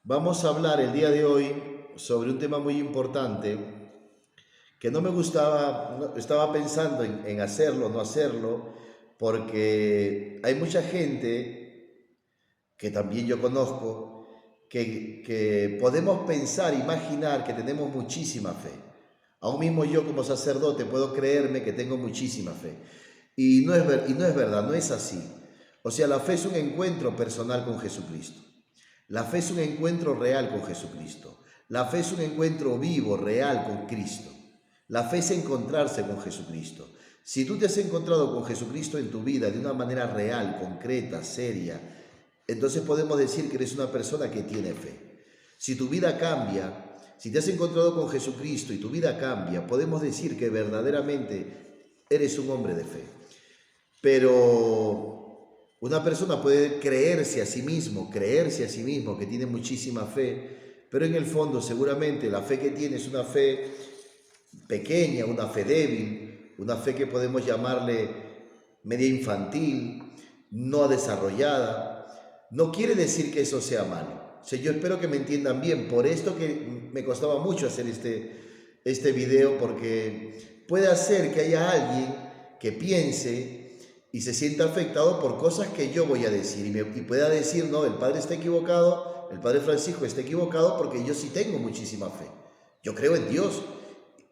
Vamos a hablar el día de hoy sobre un tema muy importante que no me gustaba, estaba pensando en hacerlo, no hacerlo, porque hay mucha gente que también yo conozco que podemos pensar, imaginar que tenemos muchísima fe. Aún mismo yo como sacerdote puedo creerme que tengo muchísima fe. Y no es verdad, no es así. O sea, la fe es un encuentro personal con Jesucristo. La fe es un encuentro real con Jesucristo. La fe es un encuentro vivo, real con Cristo. La fe es encontrarse con Jesucristo. Si tú te has encontrado con Jesucristo en tu vida de una manera real, concreta, seria, entonces podemos decir que eres una persona que tiene fe. Si tu vida cambia, si te has encontrado con Jesucristo y tu vida cambia, podemos decir que verdaderamente eres un hombre de fe. Pero una persona puede creerse a sí mismo que tiene muchísima fe, pero en el fondo seguramente la fe que tiene es una fe pequeña, una fe débil, una fe que podemos llamarle media infantil, no desarrollada. No quiere decir que eso sea malo. O sea, yo espero que me entiendan bien. Por esto que me costaba mucho hacer este video, porque puede hacer que haya alguien que piense y se sienta afectado por cosas que yo voy a decir y pueda decir, no, el padre está equivocado, el padre Francisco está equivocado porque yo sí tengo muchísima fe. Yo creo en Dios.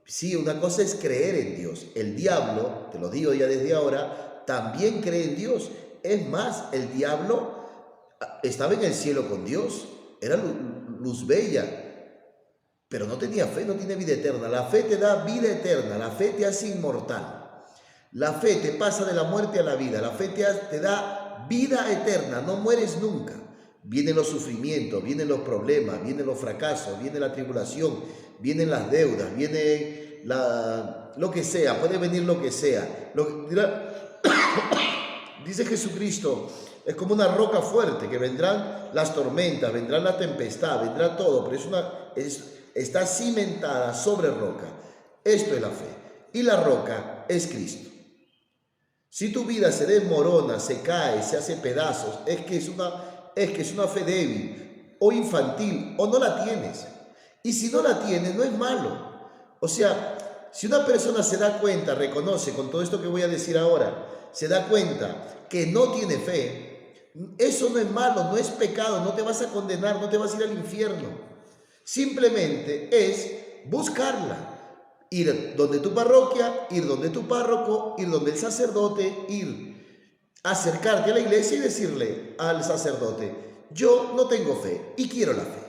Sí, una cosa es creer en Dios. El diablo, te lo digo ya desde ahora, también cree en Dios. Es más, el diablo estaba en el cielo con Dios, era luz bella, pero no tenía fe, no tiene vida eterna. La fe te da vida eterna, la fe te hace inmortal. La fe te pasa de la muerte a la vida, la fe te da vida eterna, no mueres nunca. Vienen los sufrimientos, vienen los problemas, vienen los fracasos, viene la tribulación, vienen las deudas, viene lo que sea, puede venir lo que sea. Dice Jesucristo, es como una roca fuerte, que vendrán las tormentas, vendrán la tempestad, vendrá todo, pero está cimentada sobre roca. Esto es la fe. Y la roca es Cristo. Si tu vida se desmorona, se cae, se hace pedazos, es que es una fe débil o infantil o no la tienes. Y si no la tienes, no es malo. O sea, si una persona se da cuenta, reconoce con todo esto que voy a decir ahora, se da cuenta que no tiene fe, eso no es malo, no es pecado, no te vas a condenar, no te vas a ir al infierno. Simplemente es buscarla. Ir donde tu parroquia, ir donde tu párroco, ir donde el sacerdote, acercarte a la iglesia y decirle al sacerdote, yo no tengo fe y quiero la fe,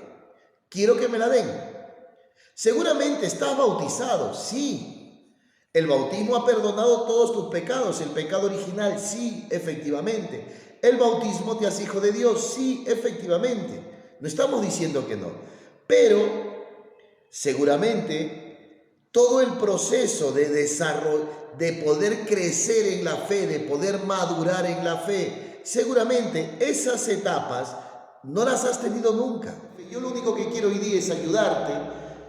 quiero que me la den. Seguramente estás bautizado, sí. El bautismo ha perdonado todos tus pecados, el pecado original, sí, efectivamente. El bautismo te hace hijo de Dios, sí, efectivamente. No estamos diciendo que no, pero seguramente todo el proceso de desarrollo, de poder crecer en la fe, de poder madurar en la fe, seguramente esas etapas no las has tenido nunca. Yo lo único que quiero hoy día es ayudarte,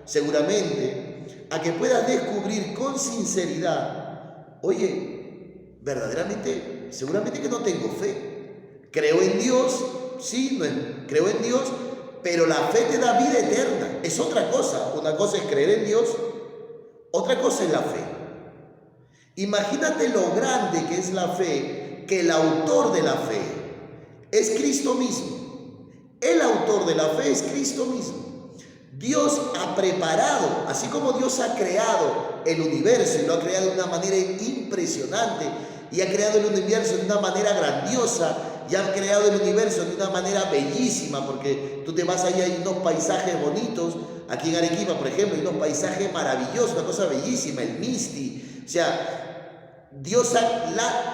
seguramente, a que puedas descubrir con sinceridad, oye, verdaderamente, seguramente que no tengo fe. Creo en Dios, sí, creo en Dios, pero la fe te da vida eterna. Es otra cosa. Una cosa es creer en Dios, otra cosa es la fe. Imagínate lo grande que es la fe, que el autor de la fe es Cristo mismo. El autor de la fe es Cristo mismo. Dios ha preparado, así como Dios ha creado el universo y lo ha creado de una manera impresionante y ha creado el universo de una manera grandiosa y ha creado el universo de una manera bellísima, porque tú te vas allá y hay unos paisajes bonitos. Aquí en Arequipa, por ejemplo, hay unos paisajes maravillosos, una cosa bellísima, el Misti. O sea,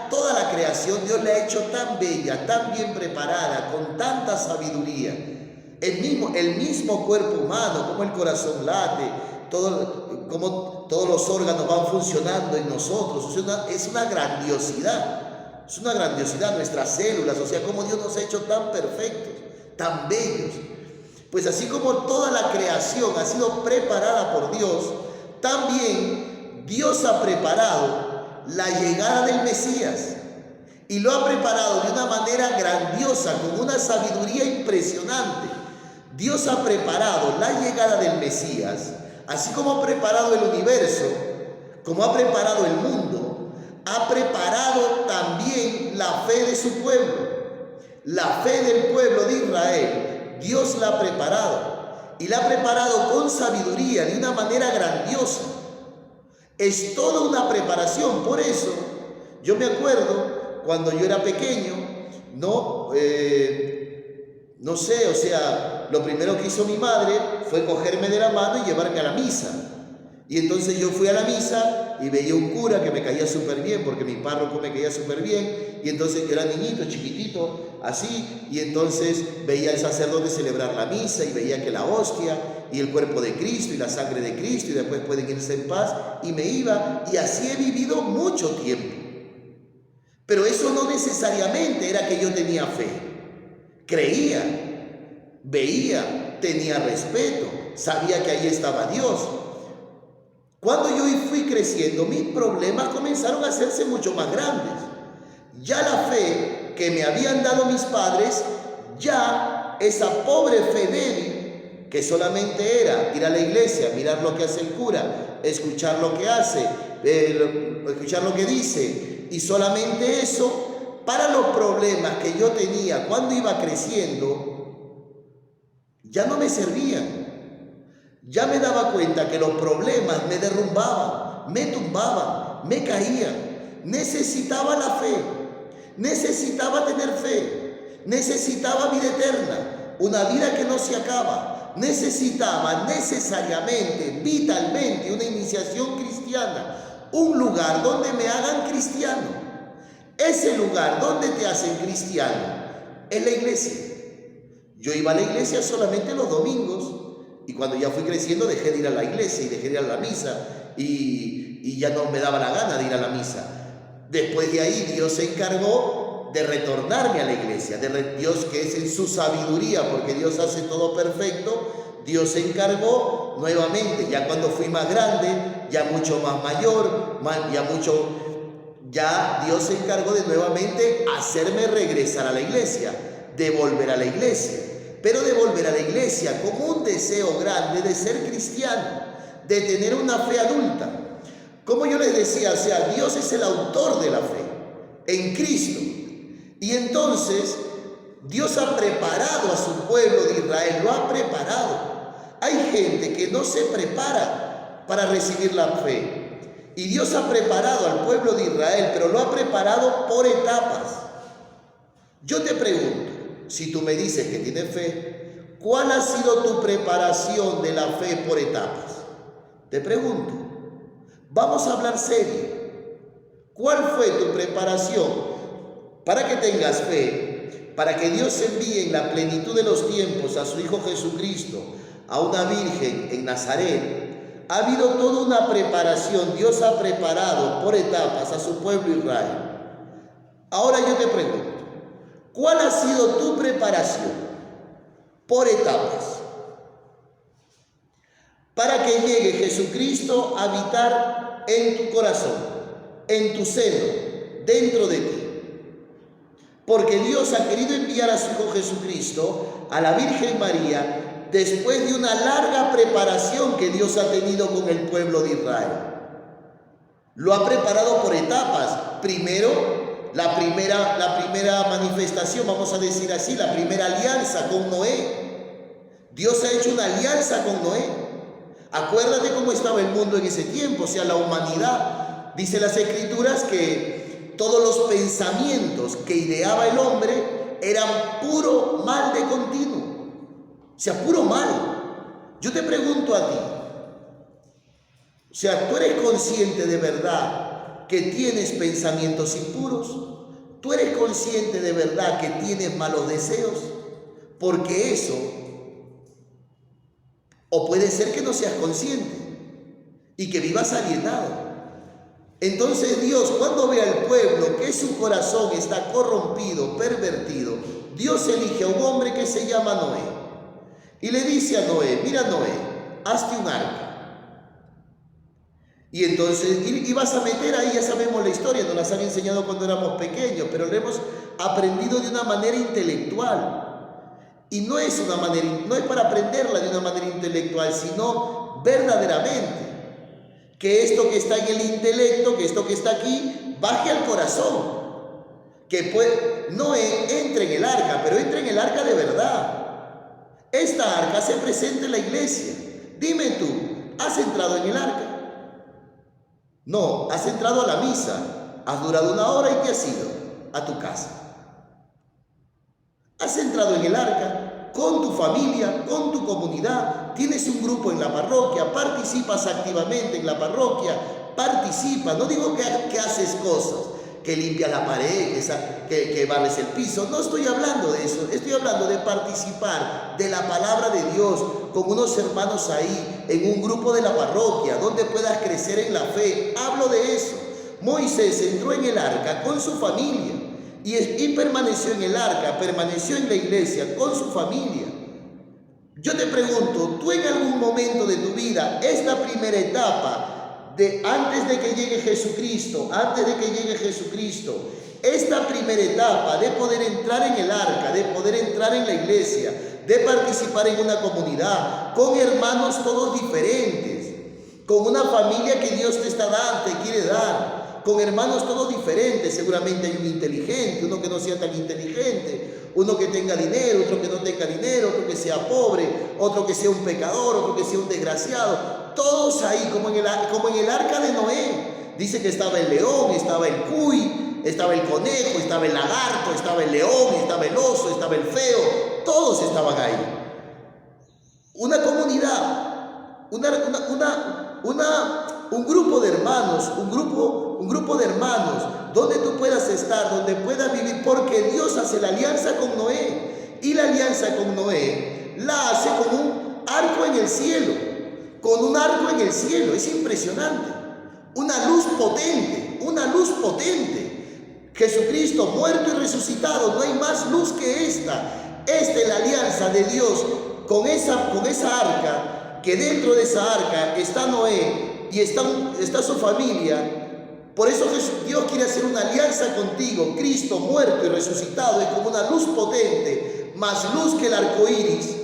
toda la creación, Dios la ha hecho tan bella, tan bien preparada, con tanta sabiduría. El mismo cuerpo humano, como el corazón late, como todos los órganos van funcionando en nosotros. Es una grandiosidad. Es una grandiosidad nuestras células, o sea, como Dios nos ha hecho tan perfectos, tan bellos. Pues así como toda la creación ha sido preparada por Dios, también Dios ha preparado la llegada del Mesías. Y lo ha preparado de una manera grandiosa, con una sabiduría impresionante. Dios ha preparado la llegada del Mesías, así como ha preparado el universo, como ha preparado el mundo, ha preparado también la fe de su pueblo. La fe del pueblo de Israel, Dios la ha preparado. Y la ha preparado con sabiduría, de una manera grandiosa. Es toda una preparación. Por eso, yo me acuerdo cuando yo era pequeño, no sé, o sea, lo primero que hizo mi madre fue cogerme de la mano y llevarme a la misa. Y entonces yo fui a la misa y veía un cura que me caía súper bien, porque mi párroco me caía súper bien. Y entonces yo era niñito, chiquitito, así. Y entonces veía al sacerdote celebrar la misa y veía que la hostia y el cuerpo de Cristo y la sangre de Cristo, y después pueden irse en paz. Y me iba, y así he vivido mucho tiempo. Pero eso no necesariamente era que yo tenía fe. Creía, veía, tenía respeto, sabía que ahí estaba Dios. Cuando yo fui creciendo, mis problemas comenzaron a hacerse mucho más grandes. Ya la fe que me habían dado mis padres, ya esa pobre fe débil, que solamente era ir a la iglesia, mirar lo que hace el cura, escuchar lo que hace, escuchar lo que dice, y solamente eso, para los problemas que yo tenía cuando iba creciendo, ya no me servían. Ya me daba cuenta que los problemas me derrumbaban, me tumbaban, me caían. Necesitaba la fe, necesitaba tener fe, necesitaba vida eterna, una vida que no se acaba. Necesitaba necesariamente, vitalmente, una iniciación cristiana, un lugar donde me hagan cristiano. Ese lugar donde te hacen cristiano es la iglesia. Yo iba a la iglesia solamente los domingos. Y cuando ya fui creciendo dejé de ir a la iglesia y dejé de ir a la misa y ya no me daba la gana de ir a la misa. Después de ahí Dios se encargó de retornarme a la iglesia. Dios, que es en su sabiduría, porque Dios hace todo perfecto, Dios se encargó nuevamente, ya cuando fui más grande, ya mucho más mayor, ya Dios se encargó de nuevamente hacerme regresar a la iglesia, de volver a la iglesia. Pero de volver a la iglesia con un deseo grande de ser cristiano, de tener una fe adulta. Como yo les decía, o sea, Dios es el autor de la fe en Cristo. Y entonces Dios ha preparado a su pueblo de Israel, lo ha preparado. Hay gente que no se prepara para recibir la fe. Y Dios ha preparado al pueblo de Israel, pero lo ha preparado por etapas. Yo te pregunto, si tú me dices que tienes fe, ¿cuál ha sido tu preparación de la fe por etapas? Te pregunto, vamos a hablar serio. ¿Cuál fue tu preparación para que tengas fe, para que Dios envíe en la plenitud de los tiempos a su Hijo Jesucristo, a una virgen en Nazaret? Ha habido toda una preparación. Dios ha preparado por etapas a su pueblo Israel. Ahora yo te pregunto, ¿cuál ha sido tu preparación por etapas para que llegue Jesucristo a habitar en tu corazón, en tu seno, dentro de ti? Porque Dios ha querido enviar a su Hijo Jesucristo a la Virgen María después de una larga preparación que Dios ha tenido con el pueblo de Israel. Lo ha preparado por etapas. Primero, la primera manifestación, vamos a decir así, la primera alianza con Noé. Dios ha hecho una alianza con Noé. Acuérdate cómo estaba el mundo en ese tiempo, o sea, la humanidad. Dice las Escrituras que todos los pensamientos que ideaba el hombre eran puro mal de continuo. O sea, puro mal. Yo te pregunto a ti, o sea, ¿tú eres consciente de verdad que tienes pensamientos impuros? ¿Tú eres consciente de verdad que tienes malos deseos? Porque eso, o puede ser que no seas consciente y que vivas alienado. Entonces Dios, cuando ve al pueblo que su corazón está corrompido, pervertido, Dios elige a un hombre que se llama Noé. Y le dice a Noé, mira Noé, hazte un arca. Y entonces, y vas a meter ahí, ya sabemos la historia, nos las han enseñado cuando éramos pequeños, pero lo hemos aprendido de una manera intelectual. Y no es para aprenderla de una manera intelectual, sino verdaderamente. Que esto que está en el intelecto, que esto que está aquí, baje al corazón. Que Noé entre en el arca, pero entre en el arca de verdad. Esta arca se presenta en la iglesia. Dime tú, ¿has entrado en el arca? No, has entrado a la misa, has durado 1 hora y te has ido a tu casa. Has entrado en el arca con tu familia, con tu comunidad, tienes un grupo en la parroquia, participas activamente en la parroquia, participas, no digo que haces cosas, que limpias la pared, que barres el piso, no estoy hablando de eso, estoy hablando de participar de la palabra de Dios con unos hermanos ahí, en un grupo de la parroquia, donde puedas crecer en la fe. Hablo de eso. Moisés entró en el arca con su familia y permaneció en el arca, permaneció en la iglesia con su familia. Yo te pregunto, tú en algún momento de tu vida, esta primera etapa, antes de que llegue Jesucristo, esta primera etapa de poder entrar en el arca, de poder entrar en la iglesia, de participar en una comunidad, con hermanos todos diferentes, con una familia que Dios te quiere dar, con hermanos todos diferentes. Seguramente hay un inteligente, uno que no sea tan inteligente, uno que tenga dinero, otro que no tenga dinero, otro que sea pobre, otro que sea un pecador, otro que sea un desgraciado. Todos ahí, como en el arca de Noé. Dice que estaba el león, estaba el cuy, estaba el conejo, estaba el lagarto, estaba el león, estaba el oso, estaba el feo. Todos estaban ahí. Una comunidad, un grupo de hermanos, un grupo de hermanos, donde tú puedas estar, donde puedas vivir, porque Dios hace la alianza con Noé. Y la alianza con Noé la hace con un arco en el cielo. Con un arco en el cielo, es impresionante. Una luz potente. Jesucristo muerto y resucitado, no hay más luz que esta. Esta es la alianza de Dios con esa arca, que dentro de esa arca está Noé y está su familia. Por eso Dios quiere hacer una alianza contigo. Cristo muerto y resucitado es como una luz potente, más luz que el arco iris.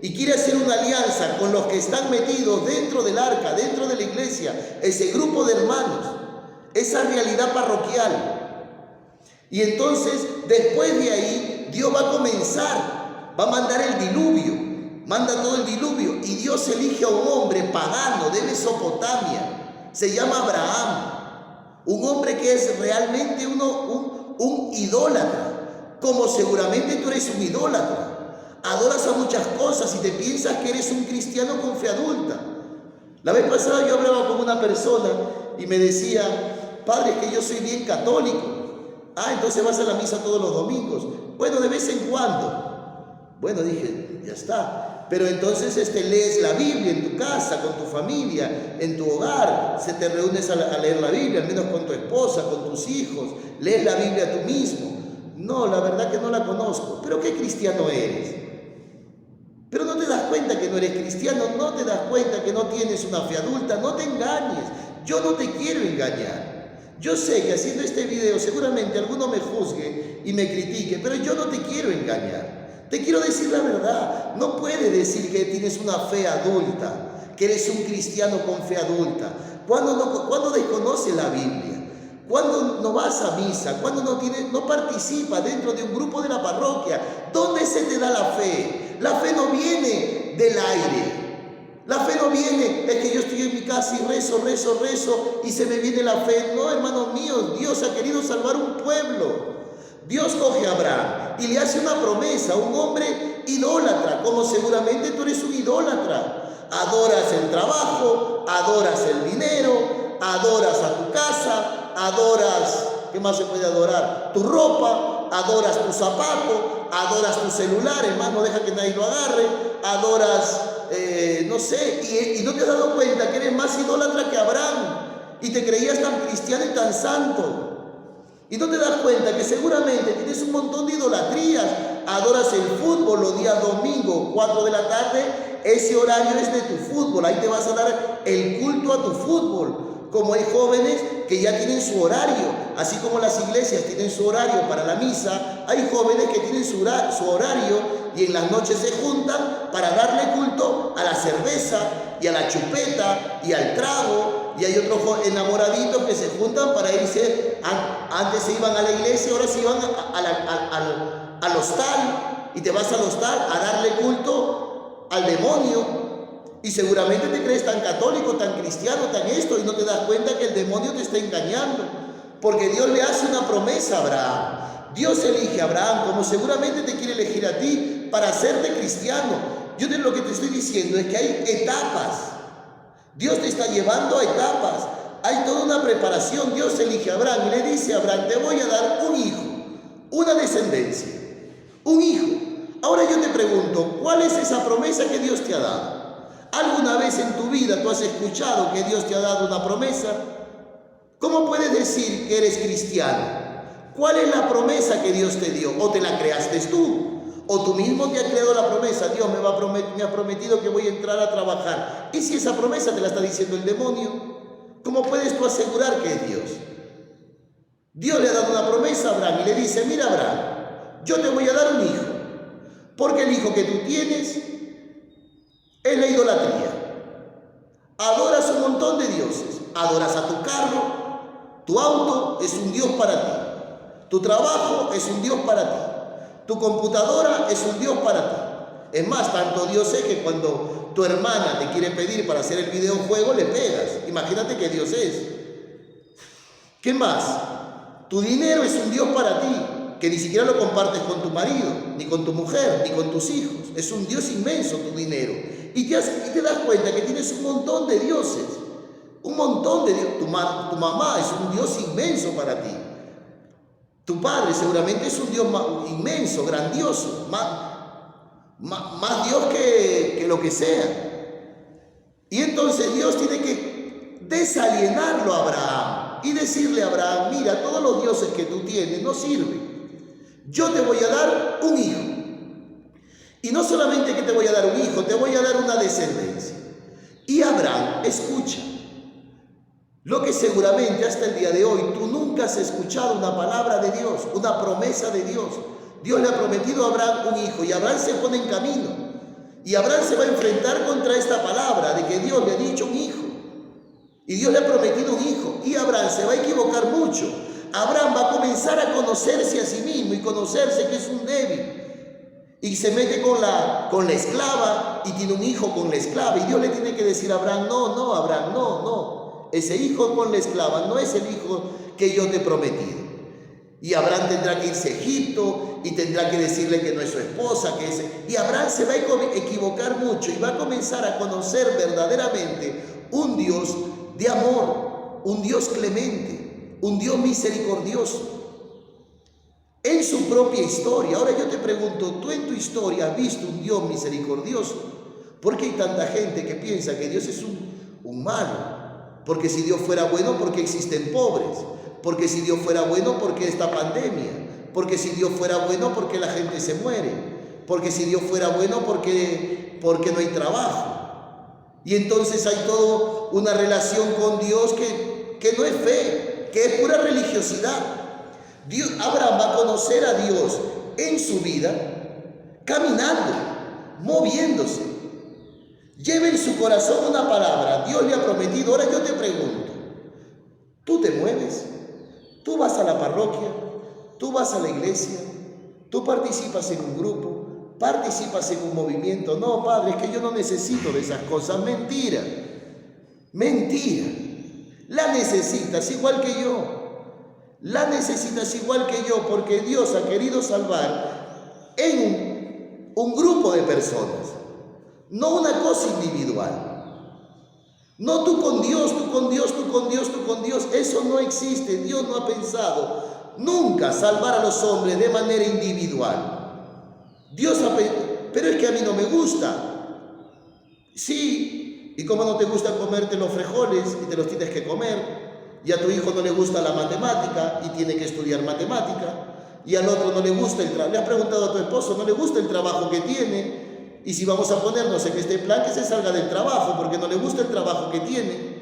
Y quiere hacer una alianza con los que están metidos dentro del arca, dentro de la iglesia, ese grupo de hermanos, esa realidad parroquial. Y entonces, después de ahí, Dios va a mandar el diluvio, manda todo el diluvio, y Dios elige a un hombre pagano de Mesopotamia, se llama Abraham, un hombre que es realmente un idólatra, como seguramente tú eres un idólatra. Adoras a muchas cosas y te piensas que eres un cristiano con fe adulta. La vez pasada yo hablaba con una persona y me decía: padre, es que yo soy bien católico. Entonces vas a la misa todos los domingos. Bueno, de vez en cuando. Bueno, dije, ya está. Pero entonces lees la Biblia en tu casa, con tu familia, en tu hogar. Te reúnes a leer la Biblia, al menos con tu esposa, con tus hijos. Lees la Biblia tú mismo. No, la verdad que no la conozco. ¿Pero qué cristiano eres? Pero no te das cuenta que no eres cristiano, no te das cuenta que no tienes una fe adulta, no te engañes. Yo no te quiero engañar. Yo sé que haciendo este video seguramente alguno me juzgue y me critique, pero yo no te quiero engañar. Te quiero decir la verdad. No puedes decir que tienes una fe adulta, que eres un cristiano con fe adulta, cuando desconoces la Biblia. Cuando no vas a misa, cuando no participas dentro de un grupo de la parroquia, ¿dónde se te da la fe? La fe no viene del aire. La fe no viene, es que yo estoy en mi casa y rezo y se me viene la fe. No, hermanos míos, Dios ha querido salvar un pueblo. Dios coge a Abraham y le hace una promesa a un hombre idólatra, como seguramente tú eres un idólatra. Adoras el trabajo, adoras el dinero, adoras a tu casa, adoras, ¿qué más se puede adorar? Tu ropa, adoras tu zapato, adoras tu celular, hermano, deja que nadie lo agarre, adoras, no sé, y no te has dado cuenta que eres más idólatra que Abraham y te creías tan cristiano y tan santo. Y no te das cuenta que seguramente tienes un montón de idolatrías. Adoras el fútbol los días domingo, 4 de la tarde, ese horario es de tu fútbol, ahí te vas a dar el culto a tu fútbol. Como hay jóvenes que ya tienen su horario, así como las iglesias tienen su horario para la misa, hay jóvenes que tienen su horario y en las noches se juntan para darle culto a la cerveza y a la chupeta y al trago. Y hay otros enamoraditos que se juntan para irse, antes se iban a la iglesia, ahora se iban al hostal, y te vas al hostal a darle culto al demonio. Y seguramente te crees tan católico, tan cristiano, tan esto, y no te das cuenta que el demonio te está engañando. Porque Dios le hace una promesa a Abraham. Dios elige a Abraham, como seguramente te quiere elegir a ti para hacerte cristiano. Yo lo que te estoy diciendo es que hay etapas. Dios te está llevando a etapas. Hay toda una preparación. Dios elige a Abraham y le dice a Abraham: te voy a dar un hijo, una descendencia, un hijo. Ahora yo te pregunto, ¿cuál es esa promesa que Dios te ha dado? ¿Alguna vez en tu vida tú has escuchado que Dios te ha dado una promesa? ¿Cómo puedes decir que eres cristiano? ¿Cuál es la promesa que Dios te dio? ¿O te la creaste tú? ¿O tú mismo te has creado la promesa? Dios me ha prometido que voy a entrar a trabajar. ¿Y si esa promesa te la está diciendo el demonio? ¿Cómo puedes tú asegurar que es Dios? Dios le ha dado una promesa a Abraham y le dice: mira, Abraham, yo te voy a dar un hijo, porque el hijo que tú tienes es la idolatría. Adoras un montón de dioses. Adoras a tu carro. Tu auto es un Dios para ti. Tu trabajo es un Dios para ti. Tu computadora es un Dios para ti. Es más, tanto Dios es que cuando tu hermana te quiere pedir para hacer el videojuego, le pegas. Imagínate qué Dios es. ¿Qué más? Tu dinero es un Dios para ti, que ni siquiera lo compartes con tu marido, ni con tu mujer, ni con tus hijos. Es un Dios inmenso tu dinero. Y te das cuenta que tienes un montón de dioses. Un montón de dioses. Tu mamá es un Dios inmenso para ti. Tu padre seguramente es un Dios inmenso, grandioso. Más Dios que lo que sea. Y entonces Dios tiene que desalienarlo a Abraham y decirle a Abraham: mira, todos los dioses que tú tienes no sirven. Yo te voy a dar un hijo. Y no solamente que te voy a dar un hijo, te voy a dar una descendencia. Y Abraham escucha lo que seguramente hasta el día de hoy tú nunca has escuchado: una palabra de Dios, una promesa de Dios. Dios le ha prometido a Abraham un hijo y Abraham se pone en camino. Y Abraham se va a enfrentar contra esta palabra de que Dios le ha dicho un hijo. Y Dios le ha prometido un hijo. Y Abraham se va a equivocar mucho. Abraham va a comenzar a conocerse a sí mismo y conocerse que es un débil. Y se mete con la esclava y tiene un hijo con la esclava. Y Dios le tiene que decir a Abraham: no, Abraham, no. Ese hijo con la esclava no es el hijo que yo te he prometido. Y Abraham tendrá que irse a Egipto y tendrá que decirle que no es su esposa, y Abraham se va a equivocar mucho y va a comenzar a conocer verdaderamente un Dios de amor, un Dios clemente, un Dios misericordioso. En su propia historia. Ahora yo te pregunto, ¿tú en tu historia has visto un Dios misericordioso? ¿Por qué hay tanta gente que piensa que Dios es un malo? Porque si Dios fuera bueno, ¿por qué existen pobres? Porque si Dios fuera bueno, ¿por qué esta pandemia? Porque si Dios fuera bueno, ¿por qué la gente se muere? Porque si Dios fuera bueno, ¿por qué no hay trabajo? Y entonces hay toda una relación con Dios que no es fe, que es pura religiosidad. Abraham va a conocer a Dios en su vida, caminando, moviéndose. Lleva en su corazón una palabra. Dios le ha prometido. Ahora yo te pregunto, ¿tú te mueves? ¿Tú vas a la parroquia? ¿Tú vas a la iglesia? ¿Tú participas en un grupo? ¿Participas en un movimiento? No, padre, es que yo no necesito de esas cosas. Mentira. Mentira. La necesitas igual que yo. La necesitas igual que yo, porque Dios ha querido salvar en un grupo de personas, no una cosa individual. No tú con Dios, tú con Dios, tú con Dios, tú con Dios. Eso no existe. Dios no ha pensado nunca salvar a los hombres de manera individual. Pero es que a mí no me gusta. Sí, ¿y cómo no te gusta comerte los frijoles y te los tienes que comer? Y a tu hijo no le gusta la matemática y tiene que estudiar matemática. Y al otro no le gusta el trabajo. Le has preguntado a tu esposo, no le gusta el trabajo que tiene. Y si vamos a ponernos en este plan, que se salga del trabajo, porque no le gusta el trabajo que tiene.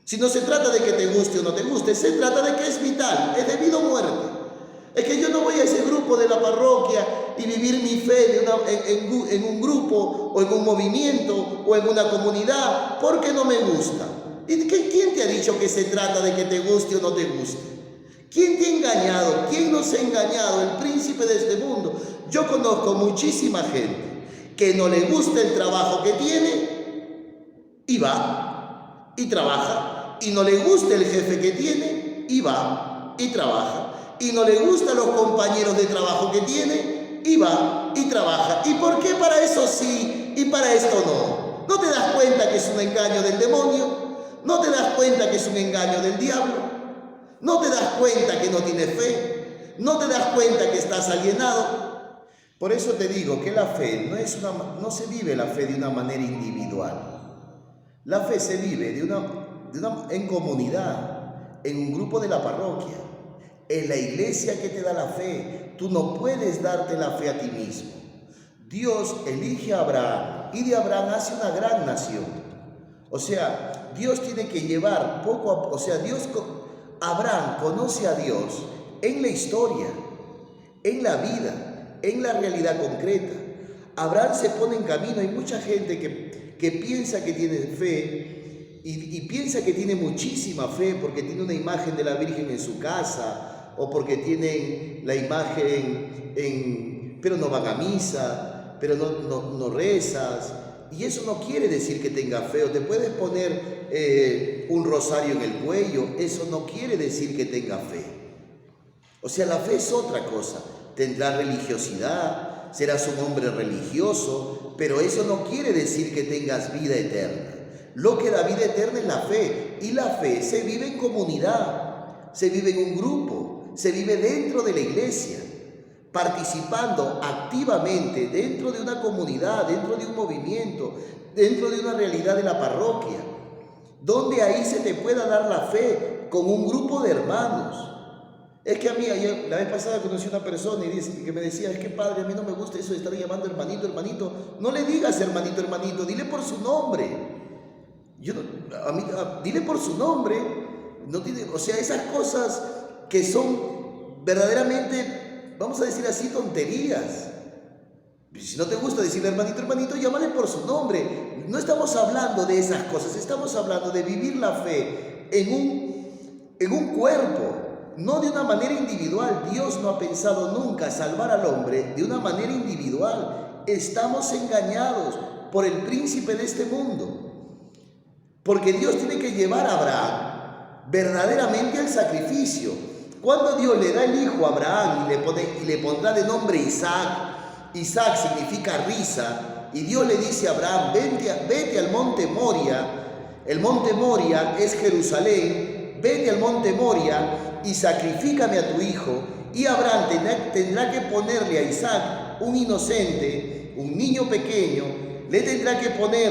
Si no se trata de que te guste o no te guste, se trata de que es vital, es debido a muerte. Es que yo no voy a ese grupo de la parroquia y vivir mi fe en un grupo o en un movimiento o en una comunidad porque no me gusta. ¿Y quién te ha dicho que se trata de que te guste o no te guste? ¿Quién te ha engañado? ¿Quién nos ha engañado? El príncipe de este mundo. Yo conozco muchísima gente que no le gusta el trabajo que tiene y va y trabaja, y no le gusta el jefe que tiene y va y trabaja, y no le gustan los compañeros de trabajo que tiene y va y trabaja. ¿Y por qué para eso sí y para esto no? ¿No te das cuenta que es un engaño del demonio? ¿No te das cuenta que es un engaño del diablo? ¿No te das cuenta que no tienes fe? ¿No te das cuenta que estás alienado? Por eso te digo que la fe no se vive la fe de una manera individual. La fe se vive en comunidad, en un grupo de la parroquia, en la iglesia que te da la fe. Tú no puedes darte la fe a ti mismo. Dios elige a Abraham y de Abraham hace una gran nación. O sea, Dios tiene que llevar Abraham conoce a Dios en la historia, en la vida, en la realidad concreta. Abraham se pone en camino. Hay mucha gente que piensa que tiene fe y piensa que tiene muchísima fe porque tiene una imagen de la Virgen en su casa o porque tienen la imagen pero no van a misa, pero no rezas. Y eso no quiere decir que tenga fe. O te puedes poner un rosario en el cuello. Eso no quiere decir que tenga fe. O sea, la fe es otra cosa. Tendrás religiosidad, serás un hombre religioso, pero eso no quiere decir que tengas vida eterna. Lo que da vida eterna es la fe. Y la fe se vive en comunidad, se vive en un grupo, se vive dentro de la iglesia, participando activamente dentro de una comunidad, dentro de un movimiento, dentro de una realidad de la parroquia, donde ahí se te pueda dar la fe con un grupo de hermanos. Es que a mí, la vez pasada conocí a una persona que me decía, es que padre, a mí no me gusta eso de estar llamando hermanito, hermanito. No le digas hermanito, hermanito, dile por su nombre. Dile por su nombre. O sea, esas cosas que son verdaderamente, vamos a decir así, tonterías. Si no te gusta decirle hermanito, hermanito, llámale por su nombre. No estamos hablando de esas cosas, estamos hablando de vivir la fe en un cuerpo, no de una manera individual. Dios no ha pensado nunca salvar al hombre de una manera individual. Estamos engañados por el príncipe de este mundo, porque Dios tiene que llevar a Abraham verdaderamente al sacrificio. Cuando Dios le da el hijo a Abraham y le pondrá de nombre Isaac, Isaac significa risa, y Dios le dice a Abraham, vete al monte Moria. El monte Moria es Jerusalén. Vete al monte Moria y sacrifícame a tu hijo. Y Abraham tendrá que ponerle a Isaac, un inocente, un niño pequeño, le tendrá que poner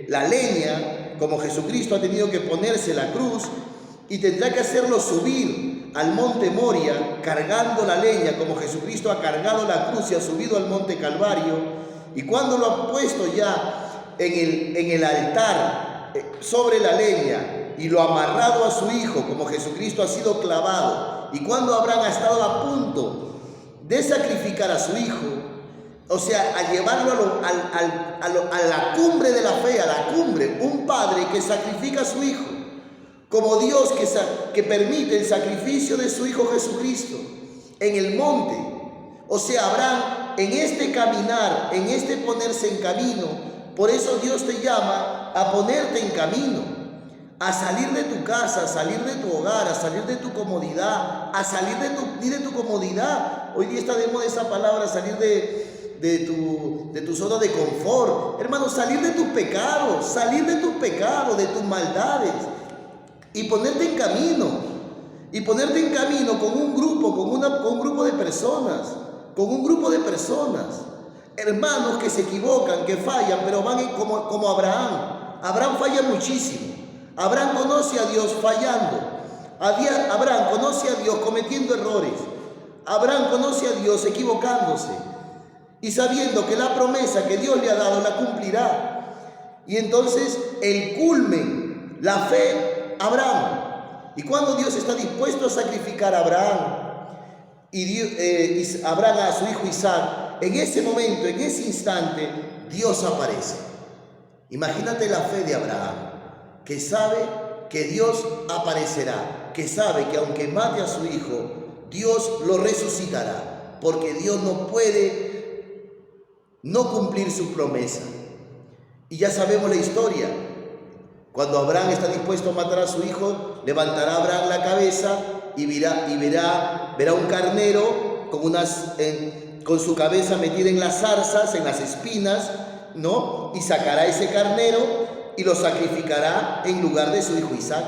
la leña, como Jesucristo ha tenido que ponerse la cruz, y tendrá que hacerlo subir al monte Moria cargando la leña, como Jesucristo ha cargado la cruz y ha subido al monte Calvario. Y cuando lo ha puesto ya en el altar sobre la leña y lo ha amarrado a su hijo, como Jesucristo ha sido clavado, y cuando Abraham ha estado a punto de sacrificar a su hijo, o sea, a llevarlo a la cumbre de la fe, a la cumbre, un padre que sacrifica a su hijo, como Dios que permite el sacrificio de su Hijo Jesucristo en el monte. O sea, Abraham, en este caminar, en este ponerse en camino, por eso Dios te llama a ponerte en camino, a salir de tu casa, a salir de tu hogar, a salir de tu comodidad, a salir de tu comodidad. Hoy día está de moda esa palabra, salir de tu zona de confort. Hermano, salir de tus pecados, de tus maldades, y ponerte en camino con un grupo de personas, hermanos que se equivocan, que fallan, pero van como Abraham. Abraham falla muchísimo. Abraham conoce a Dios fallando. Abraham conoce a Dios cometiendo errores. Abraham conoce a Dios equivocándose y sabiendo que la promesa que Dios le ha dado la cumplirá. Y entonces el culmen, la fe, Abraham. Y cuando Dios está dispuesto a sacrificar a Abraham, y Abraham a su hijo Isaac, en ese momento, en ese instante, Dios aparece. Imagínate la fe de Abraham, que sabe que Dios aparecerá, que sabe que aunque mate a su hijo, Dios lo resucitará, porque Dios no puede no cumplir su promesa. Y ya sabemos la historia. Cuando Abraham está dispuesto a matar a su hijo, levantará Abraham la cabeza y verá un carnero con su cabeza metida en las zarzas, en las espinas, ¿no? Y sacará ese carnero y lo sacrificará en lugar de su hijo Isaac.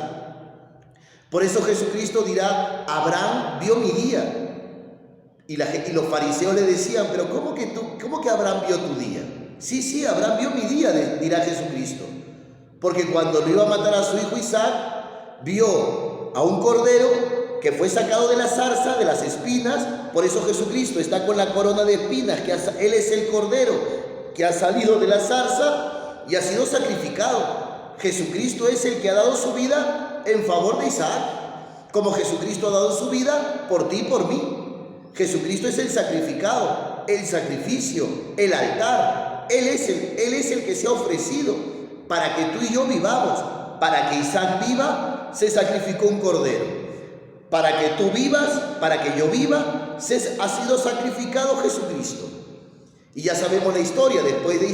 Por eso Jesucristo dirá: Abraham vio mi día. Y los fariseos le decían: pero ¿cómo que Abraham vio tu día? Sí, Abraham vio mi día, dirá Jesucristo. Porque cuando lo iba a matar a su hijo Isaac, vio a un cordero que fue sacado de la zarza, de las espinas. Por eso Jesucristo está con la corona de espinas, Él es el cordero que ha salido de la zarza y ha sido sacrificado. Jesucristo es el que ha dado su vida en favor de Isaac, como Jesucristo ha dado su vida por ti y por mí. Jesucristo es el sacrificado, el sacrificio, el altar. Él es el que se ha ofrecido para que tú y yo vivamos. Para que Isaac viva, se sacrificó un cordero. Para que tú vivas, para que yo viva, ha sido sacrificado Jesucristo. Y ya sabemos la historia. Después de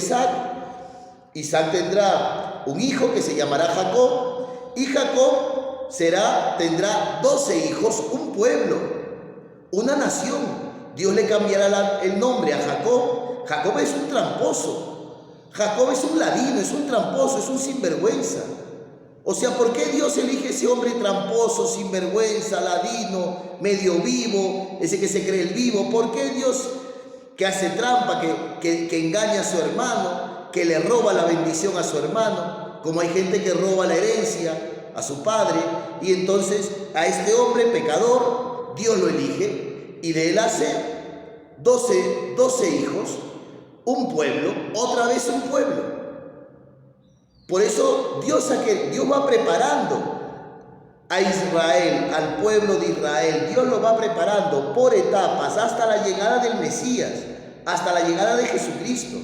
Isaac tendrá un hijo que se llamará Jacob. Y Jacob tendrá 12 hijos, un pueblo, una nación. Dios le cambiará el nombre a Jacob. Jacob es un tramposo. Jacob es un ladino, es un tramposo, es un sinvergüenza. O sea, ¿por qué Dios elige ese hombre tramposo, sinvergüenza, ladino, medio vivo, ese que se cree el vivo? ¿Por qué Dios, que hace trampa, que engaña a su hermano, que le roba la bendición a su hermano? Como hay gente que roba la herencia a su padre, y entonces a este hombre pecador Dios lo elige y de él hace 12 hijos, un pueblo, otra vez un pueblo. Por eso Dios va preparando a Israel, al pueblo de Israel. Dios lo va preparando por etapas hasta la llegada del Mesías, hasta la llegada de Jesucristo.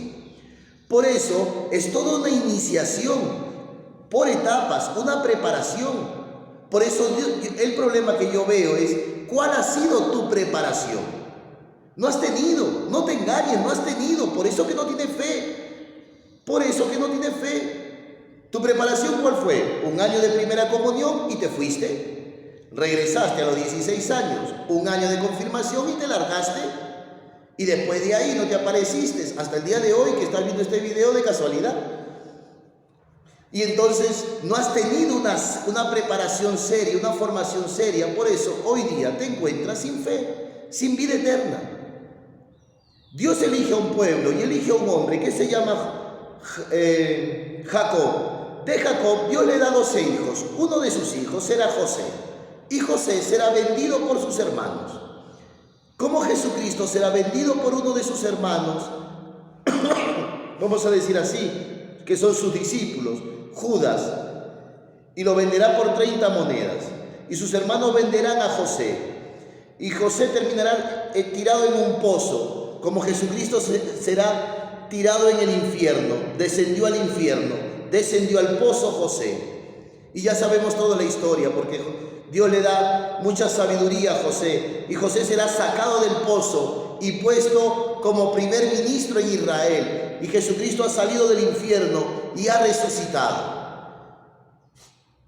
Por eso es toda una iniciación, por etapas, una preparación. Por eso el problema que yo veo es: ¿cuál ha sido tu preparación? No has tenido, no te engañes, no has tenido. Por eso que no tienes fe. Por eso que no tienes fe. ¿Tu preparación cuál fue? Un año de primera comunión y te fuiste. Regresaste a los 16 años, un año de confirmación y te largaste. Y después de ahí no te apareciste hasta el día de hoy que estás viendo este video de casualidad. Y entonces no has tenido una preparación seria, una formación seria. Por eso hoy día te encuentras sin fe, sin vida eterna. Dios elige a un pueblo y elige a un hombre que se llama Jacob. De Jacob Dios le da 12 hijos. Uno de sus hijos será José. Y José será vendido por sus hermanos. ¿Cómo Jesucristo será vendido por uno de sus hermanos? Vamos a decir así, que son sus discípulos, Judas. Y lo venderá por 30 monedas. Y sus hermanos venderán a José. Y José terminará tirado en un pozo, como Jesucristo será tirado en el infierno. Descendió al infierno, descendió al pozo José. Y ya sabemos toda la historia, porque Dios le da mucha sabiduría a José. Y José será sacado del pozo y puesto como primer ministro en Israel. Y Jesucristo ha salido del infierno y ha resucitado.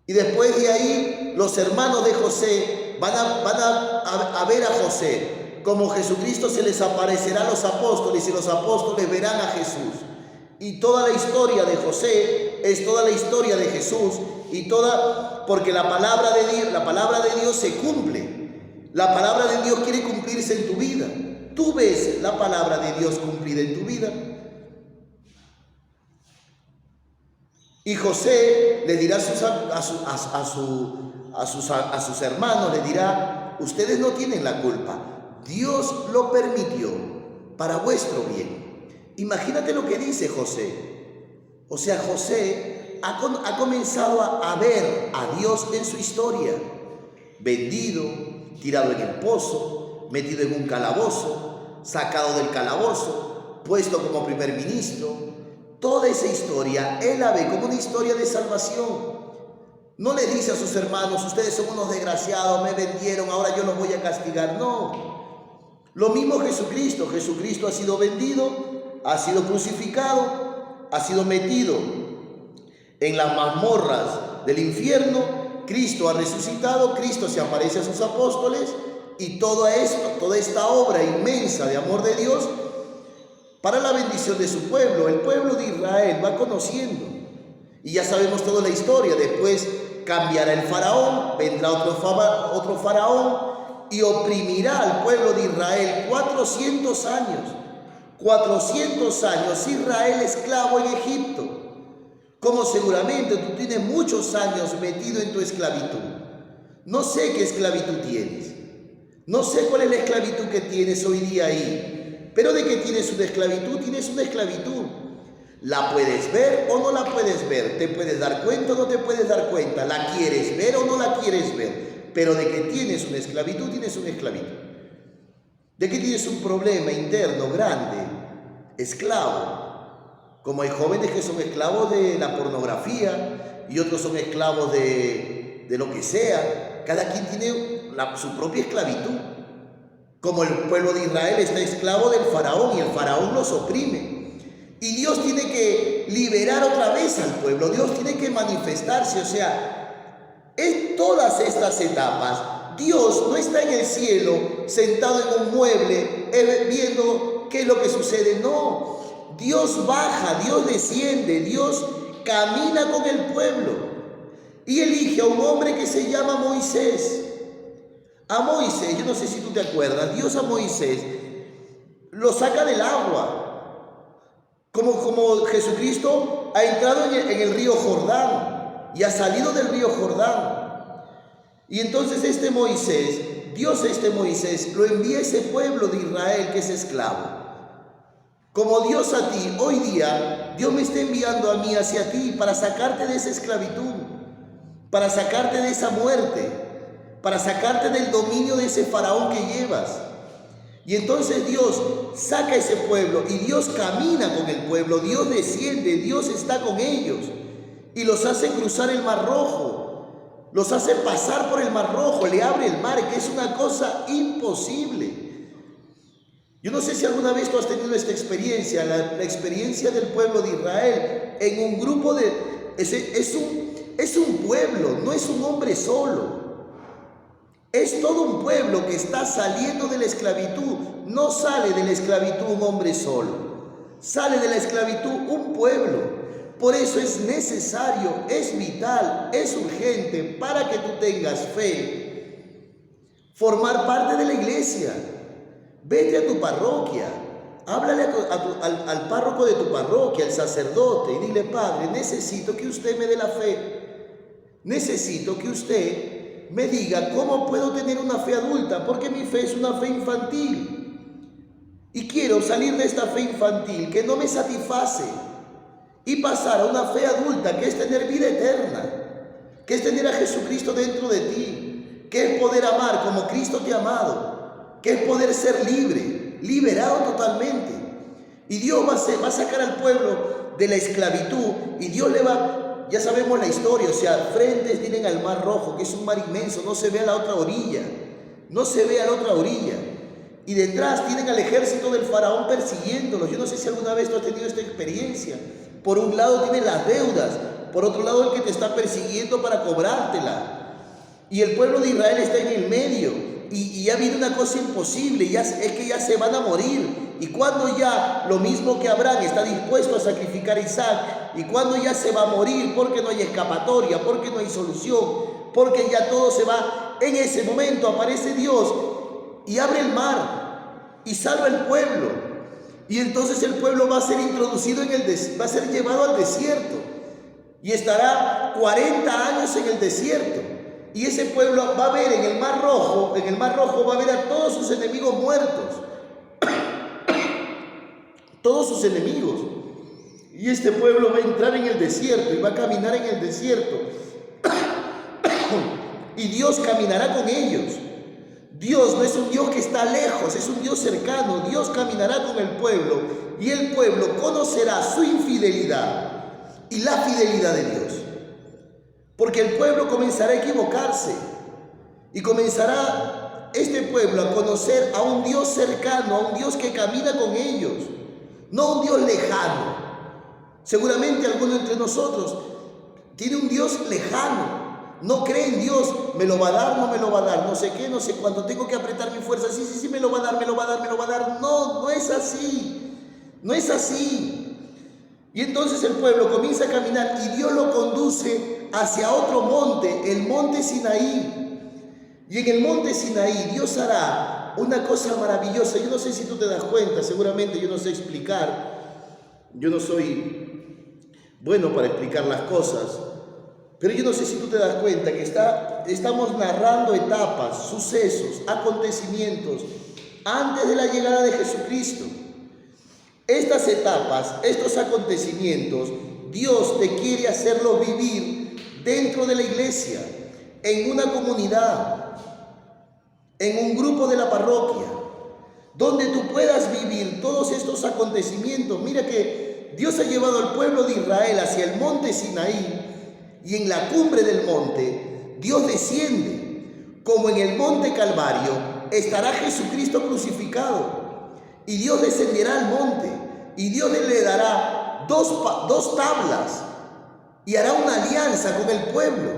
Y después de ahí, los hermanos de José van a ver a José. Como Jesucristo se les aparecerá a los apóstoles y los apóstoles verán a Jesús. Y toda la historia de José es toda la historia de Jesús. Porque la palabra de Dios se cumple. La palabra de Dios quiere cumplirse en tu vida. Tú ves la palabra de Dios cumplida en tu vida. Y José le dirá a sus hermanos, le dirá: ustedes no tienen la culpa. Dios lo permitió para vuestro bien. Imagínate lo que dice José. O sea, José ha comenzado a ver a Dios en su historia. Vendido, tirado en el pozo, metido en un calabozo, sacado del calabozo, puesto como primer ministro. Toda esa historia él la ve como una historia de salvación. No le dice a sus hermanos, ustedes son unos desgraciados, me vendieron, ahora yo los voy a castigar. No. Lo mismo Jesucristo. Jesucristo ha sido vendido, ha sido crucificado, ha sido metido en las mazmorras del infierno. Cristo ha resucitado, Cristo se aparece a sus apóstoles y toda esta obra inmensa de amor de Dios para la bendición de su pueblo. El pueblo de Israel va conociendo y ya sabemos toda la historia. Después cambiará el faraón, vendrá otro faraón y oprimirá al pueblo de Israel 400 años. 400 años Israel esclavo en Egipto. Como seguramente tú tienes muchos años metido en tu esclavitud. No sé qué esclavitud tienes. No sé cuál es la esclavitud que tienes hoy día ahí. Pero de que tienes una esclavitud, tienes una esclavitud. ¿La puedes ver o no la puedes ver? ¿Te puedes dar cuenta o no te puedes dar cuenta? ¿La quieres ver o no la quieres ver? Pero de que tienes una esclavitud, tienes una esclavitud. De que tienes un problema interno grande, esclavo. Como hay jóvenes que son esclavos de la pornografía y otros son esclavos de lo que sea. Cada quien tiene su propia esclavitud. Como el pueblo de Israel está esclavo del faraón y el faraón los oprime. Y Dios tiene que liberar otra vez al pueblo. Dios tiene que manifestarse. O sea, en todas estas etapas, Dios no está en el cielo sentado en un mueble viendo qué es lo que sucede. No. Dios baja, Dios desciende, Dios camina con el pueblo y elige a un hombre que se llama Moisés. A Moisés, yo no sé si tú te acuerdas, Dios a Moisés lo saca del agua, como Jesucristo ha entrado en el río Jordán y ha salido del río Jordán. Y entonces Dios lo envía a ese pueblo de Israel que es esclavo. Como Dios a ti, hoy día, Dios me está enviando a mí hacia ti para sacarte de esa esclavitud, para sacarte de esa muerte, para sacarte del dominio de ese faraón que llevas. Y entonces Dios saca a ese pueblo y Dios camina con el pueblo, Dios desciende, Dios está con ellos y los hace cruzar el Mar Rojo, los hace pasar por el Mar Rojo, le abre el mar, que es una cosa imposible. Yo no sé si alguna vez tú has tenido esta experiencia, la experiencia del pueblo de Israel en un grupo es un pueblo, no es un hombre solo. Es todo un pueblo que está saliendo de la esclavitud. No sale de la esclavitud un hombre solo, sale de la esclavitud un pueblo. Por eso es necesario, es vital, es urgente para que tú tengas fe, formar parte de la iglesia. Vete a tu parroquia, háblale al párroco de tu parroquia, al sacerdote, y dile: Padre, necesito que usted me dé la fe. Necesito que usted me diga cómo puedo tener una fe adulta, porque mi fe es una fe infantil. Y quiero salir de esta fe infantil que no me satisface y pasar a una fe adulta, que es tener vida eterna, que es tener a Jesucristo dentro de ti, que es poder amar como Cristo te ha amado, que es poder ser libre, liberado totalmente. Y Dios va a sacar al pueblo de la esclavitud y Dios ya sabemos la historia, o sea, frentes tienen al Mar Rojo, que es un mar inmenso, no se ve a la otra orilla, no se ve a la otra orilla. Y detrás tienen al ejército del faraón persiguiéndolos. Yo no sé si alguna vez tú has tenido esta experiencia. Por un lado tienen las deudas, por otro lado el que te está persiguiendo para cobrártela. Y el pueblo de Israel está en el medio. Y ya viene una cosa imposible, es que ya se van a morir. Y cuando ya, lo mismo que Abraham está dispuesto a sacrificar a Isaac, y cuando ya se va a morir porque no hay escapatoria, porque no hay solución, porque ya todo se va, en ese momento aparece Dios y abre el mar y salva el pueblo. Y entonces el pueblo va a ser introducido va a ser llevado al desierto y estará 40 años en el desierto. Y ese pueblo va a ver en el Mar Rojo va a ver a todos sus enemigos muertos. Todos sus enemigos. Y este pueblo va a entrar en el desierto y va a caminar en el desierto. Y Dios caminará con ellos. Dios no es un Dios que está lejos, es un Dios cercano. Dios caminará con el pueblo y el pueblo conocerá su infidelidad y la fidelidad de Dios. Porque el pueblo comenzará a equivocarse y comenzará este pueblo a conocer a un Dios cercano, a un Dios que camina con ellos, no un Dios lejano. Seguramente alguno entre nosotros tiene un Dios lejano. No cree en Dios, me lo va a dar, no me lo va a dar, no sé qué, no sé cuánto, tengo que apretar mi fuerza, sí, me lo va a dar, me lo va a dar, me lo va a dar. No, no es así, no es así. Y entonces el pueblo comienza a caminar y Dios lo conduce hacia otro monte, el monte Sinaí. Y en el monte Sinaí Dios hará una cosa maravillosa. Yo no sé si tú te das cuenta, seguramente yo no sé explicar, yo no soy bueno para explicar las cosas. Pero yo no sé si tú te das cuenta que estamos narrando etapas, sucesos, acontecimientos antes de la llegada de Jesucristo. Estas etapas, estos acontecimientos, Dios te quiere hacerlos vivir dentro de la iglesia, en una comunidad, en un grupo de la parroquia, donde tú puedas vivir todos estos acontecimientos. Mira que Dios ha llevado al pueblo de Israel hacia el monte Sinaí. Y en la cumbre del monte, Dios desciende, como en el monte Calvario, estará Jesucristo crucificado. Y Dios descenderá al monte, y Dios le dará dos tablas, y hará una alianza con el pueblo.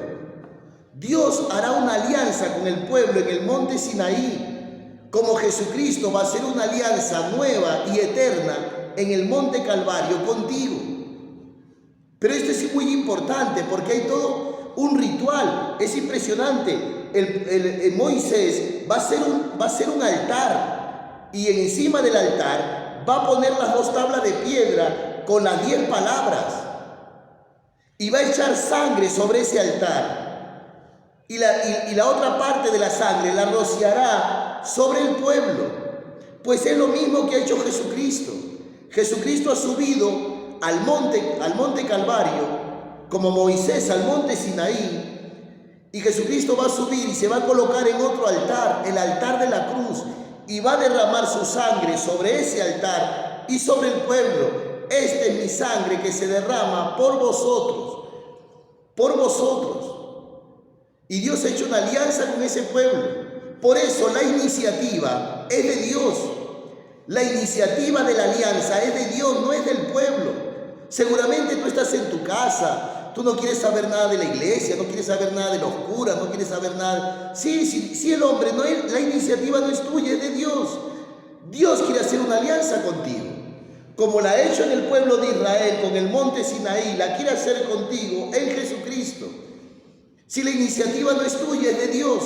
Dios hará una alianza con el pueblo en el monte Sinaí, como Jesucristo va a hacer una alianza nueva y eterna en el monte Calvario contigo. Pero esto es muy importante porque hay todo un ritual, es impresionante. Moisés va a hacer un altar y encima del altar va a poner las dos tablas de piedra con las 10 palabras y va a echar sangre sobre ese altar y la otra parte de la sangre la rociará sobre el pueblo, pues es lo mismo que ha hecho Jesucristo. Jesucristo ha subido al monte Calvario, como Moisés al monte Sinaí, y Jesucristo va a subir y se va a colocar en otro altar, el altar de la cruz, y va a derramar su sangre sobre ese altar y sobre el pueblo. Esta es mi sangre que se derrama por vosotros, por vosotros. Y Dios ha hecho una alianza con ese pueblo. Por eso la iniciativa es de Dios. La iniciativa de la alianza es de Dios, no es del pueblo. Seguramente tú estás en tu casa, tú no quieres saber nada de la iglesia, no quieres saber nada de los curas, no quieres saber nada. Sí, el hombre, la iniciativa no es tuya, es de Dios. Dios quiere hacer una alianza contigo, como la ha hecho en el pueblo de Israel con el monte Sinaí, la quiere hacer contigo en Jesucristo. Si la iniciativa no es tuya, es de Dios.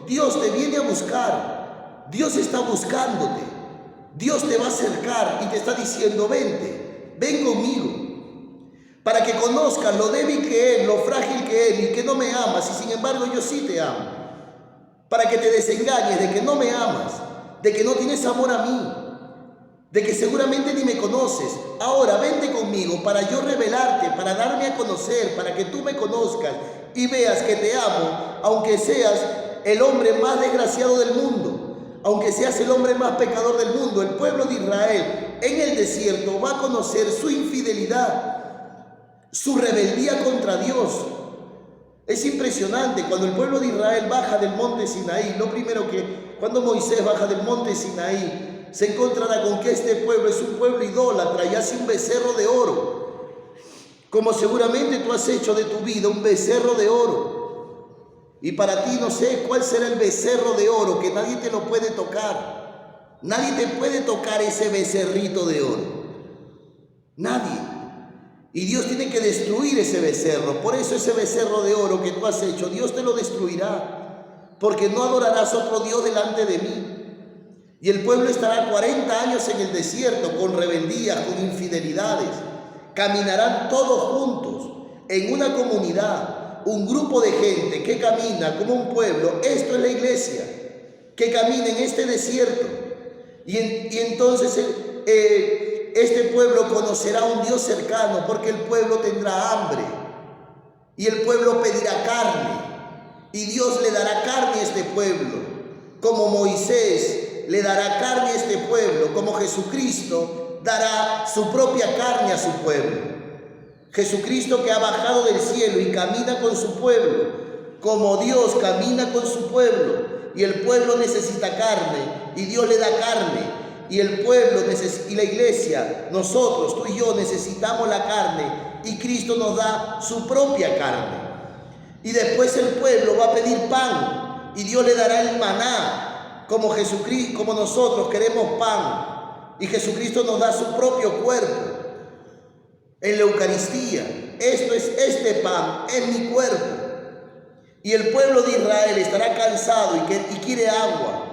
Dios te viene a buscar, Dios está buscándote, Dios te va a acercar y te está diciendo: vente, ven conmigo, para que conozcas lo débil que es, lo frágil que es, y que no me amas, y sin embargo yo sí te amo. Para que te desengañes de que no me amas, de que no tienes amor a mí, de que seguramente ni me conoces. Ahora vente conmigo para yo revelarte, para darme a conocer, para que tú me conozcas y veas que te amo, aunque seas el hombre más desgraciado del mundo, aunque seas el hombre más pecador del mundo. El pueblo de Israel en el desierto va a conocer su infidelidad, su rebeldía contra Dios. Es impresionante, cuando el pueblo de Israel baja del monte Sinaí, cuando Moisés baja del monte Sinaí, se encontrará con que este pueblo es un pueblo idólatra y hace un becerro de oro, como seguramente tú has hecho de tu vida un becerro de oro. Y para ti no sé cuál será el becerro de oro, que nadie te lo puede tocar. Nadie te puede tocar ese becerrito de oro. Nadie. Y Dios tiene que destruir ese becerro. Por eso ese becerro de oro que tú has hecho, Dios te lo destruirá, porque no adorarás otro Dios delante de mí. Y el pueblo estará 40 años en el desierto, con rebeldía, con infidelidades. Caminarán todos juntos en una comunidad, un grupo de gente que camina como un pueblo. Esto es la iglesia, que camina en este desierto. Y entonces este pueblo conocerá a un Dios cercano, porque el pueblo tendrá hambre y el pueblo pedirá carne y Dios le dará carne a este pueblo. como Moisés le dará carne a este pueblo, como Jesucristo dará su propia carne a su pueblo. Jesucristo que ha bajado del cielo y camina con su pueblo, como Dios camina con su pueblo, y el pueblo necesita carne, y Dios le da carne, y el pueblo y la iglesia, nosotros, tú y yo, necesitamos la carne, y Cristo nos da su propia carne. Y después el pueblo va a pedir pan, y Dios le dará el maná, como Jesucristo, como nosotros queremos pan, y Jesucristo nos da su propio cuerpo en la Eucaristía. Este pan es mi cuerpo. Y el pueblo de Israel estará cansado y quiere agua.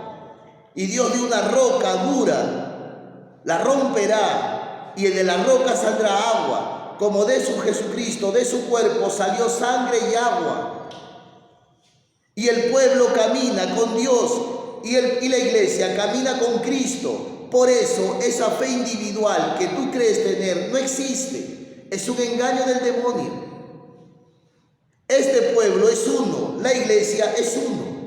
Y Dios de una roca dura la romperá, y de la roca saldrá agua, como de su Jesucristo, de su cuerpo salió sangre y agua. Y el pueblo camina con Dios, y la iglesia camina con Cristo. Por eso esa fe individual que tú crees tener no existe. Es un engaño del demonio. Este pueblo es uno, la iglesia es uno.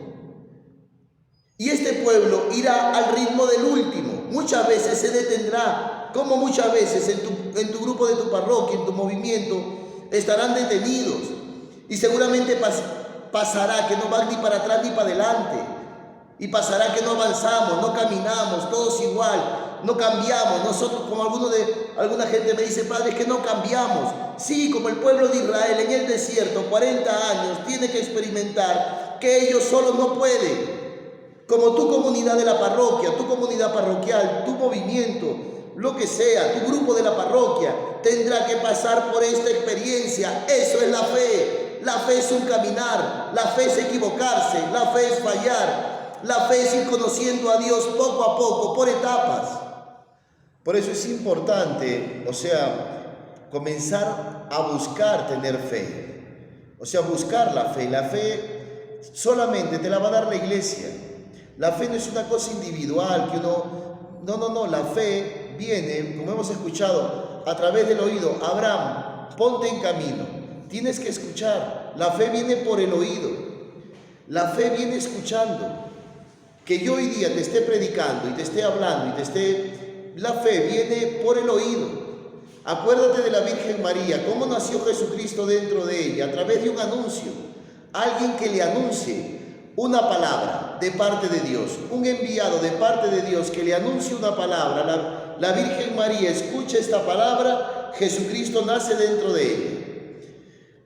Y este pueblo irá al ritmo del último. Muchas veces se detendrá, como muchas veces en tu grupo de tu parroquia, en tu movimiento, estarán detenidos. Y seguramente pasará que no van ni para atrás ni para adelante. Y pasará que no avanzamos, no caminamos, todos igual, no cambiamos. Nosotros, como alguna gente me dice, padre, es que no cambiamos. Sí, como el pueblo de Israel en el desierto, 40 años, tiene que experimentar que ellos solos no pueden. Como tu comunidad de la parroquia, tu comunidad parroquial, tu movimiento, lo que sea, tu grupo de la parroquia, tendrá que pasar por esta experiencia. Eso es la fe. La fe es un caminar, la fe es equivocarse, la fe es fallar. La fe es ir conociendo a Dios poco a poco, por etapas. Por eso es importante, comenzar a buscar tener fe. Buscar la fe. La fe solamente te la va a dar la iglesia. La fe no es una cosa individual que uno... No. La fe viene, como hemos escuchado, a través del oído. Abraham, ponte en camino. Tienes que escuchar. La fe viene por el oído. La fe viene escuchando. Que yo hoy día te esté predicando y te esté hablando la fe viene por el oído. Acuérdate de la Virgen María, cómo nació Jesucristo dentro de ella, a través de un anuncio. Alguien que le anuncie una palabra de parte de Dios, un enviado de parte de Dios que le anuncie una palabra. La Virgen María escucha esta palabra, Jesucristo nace dentro de ella.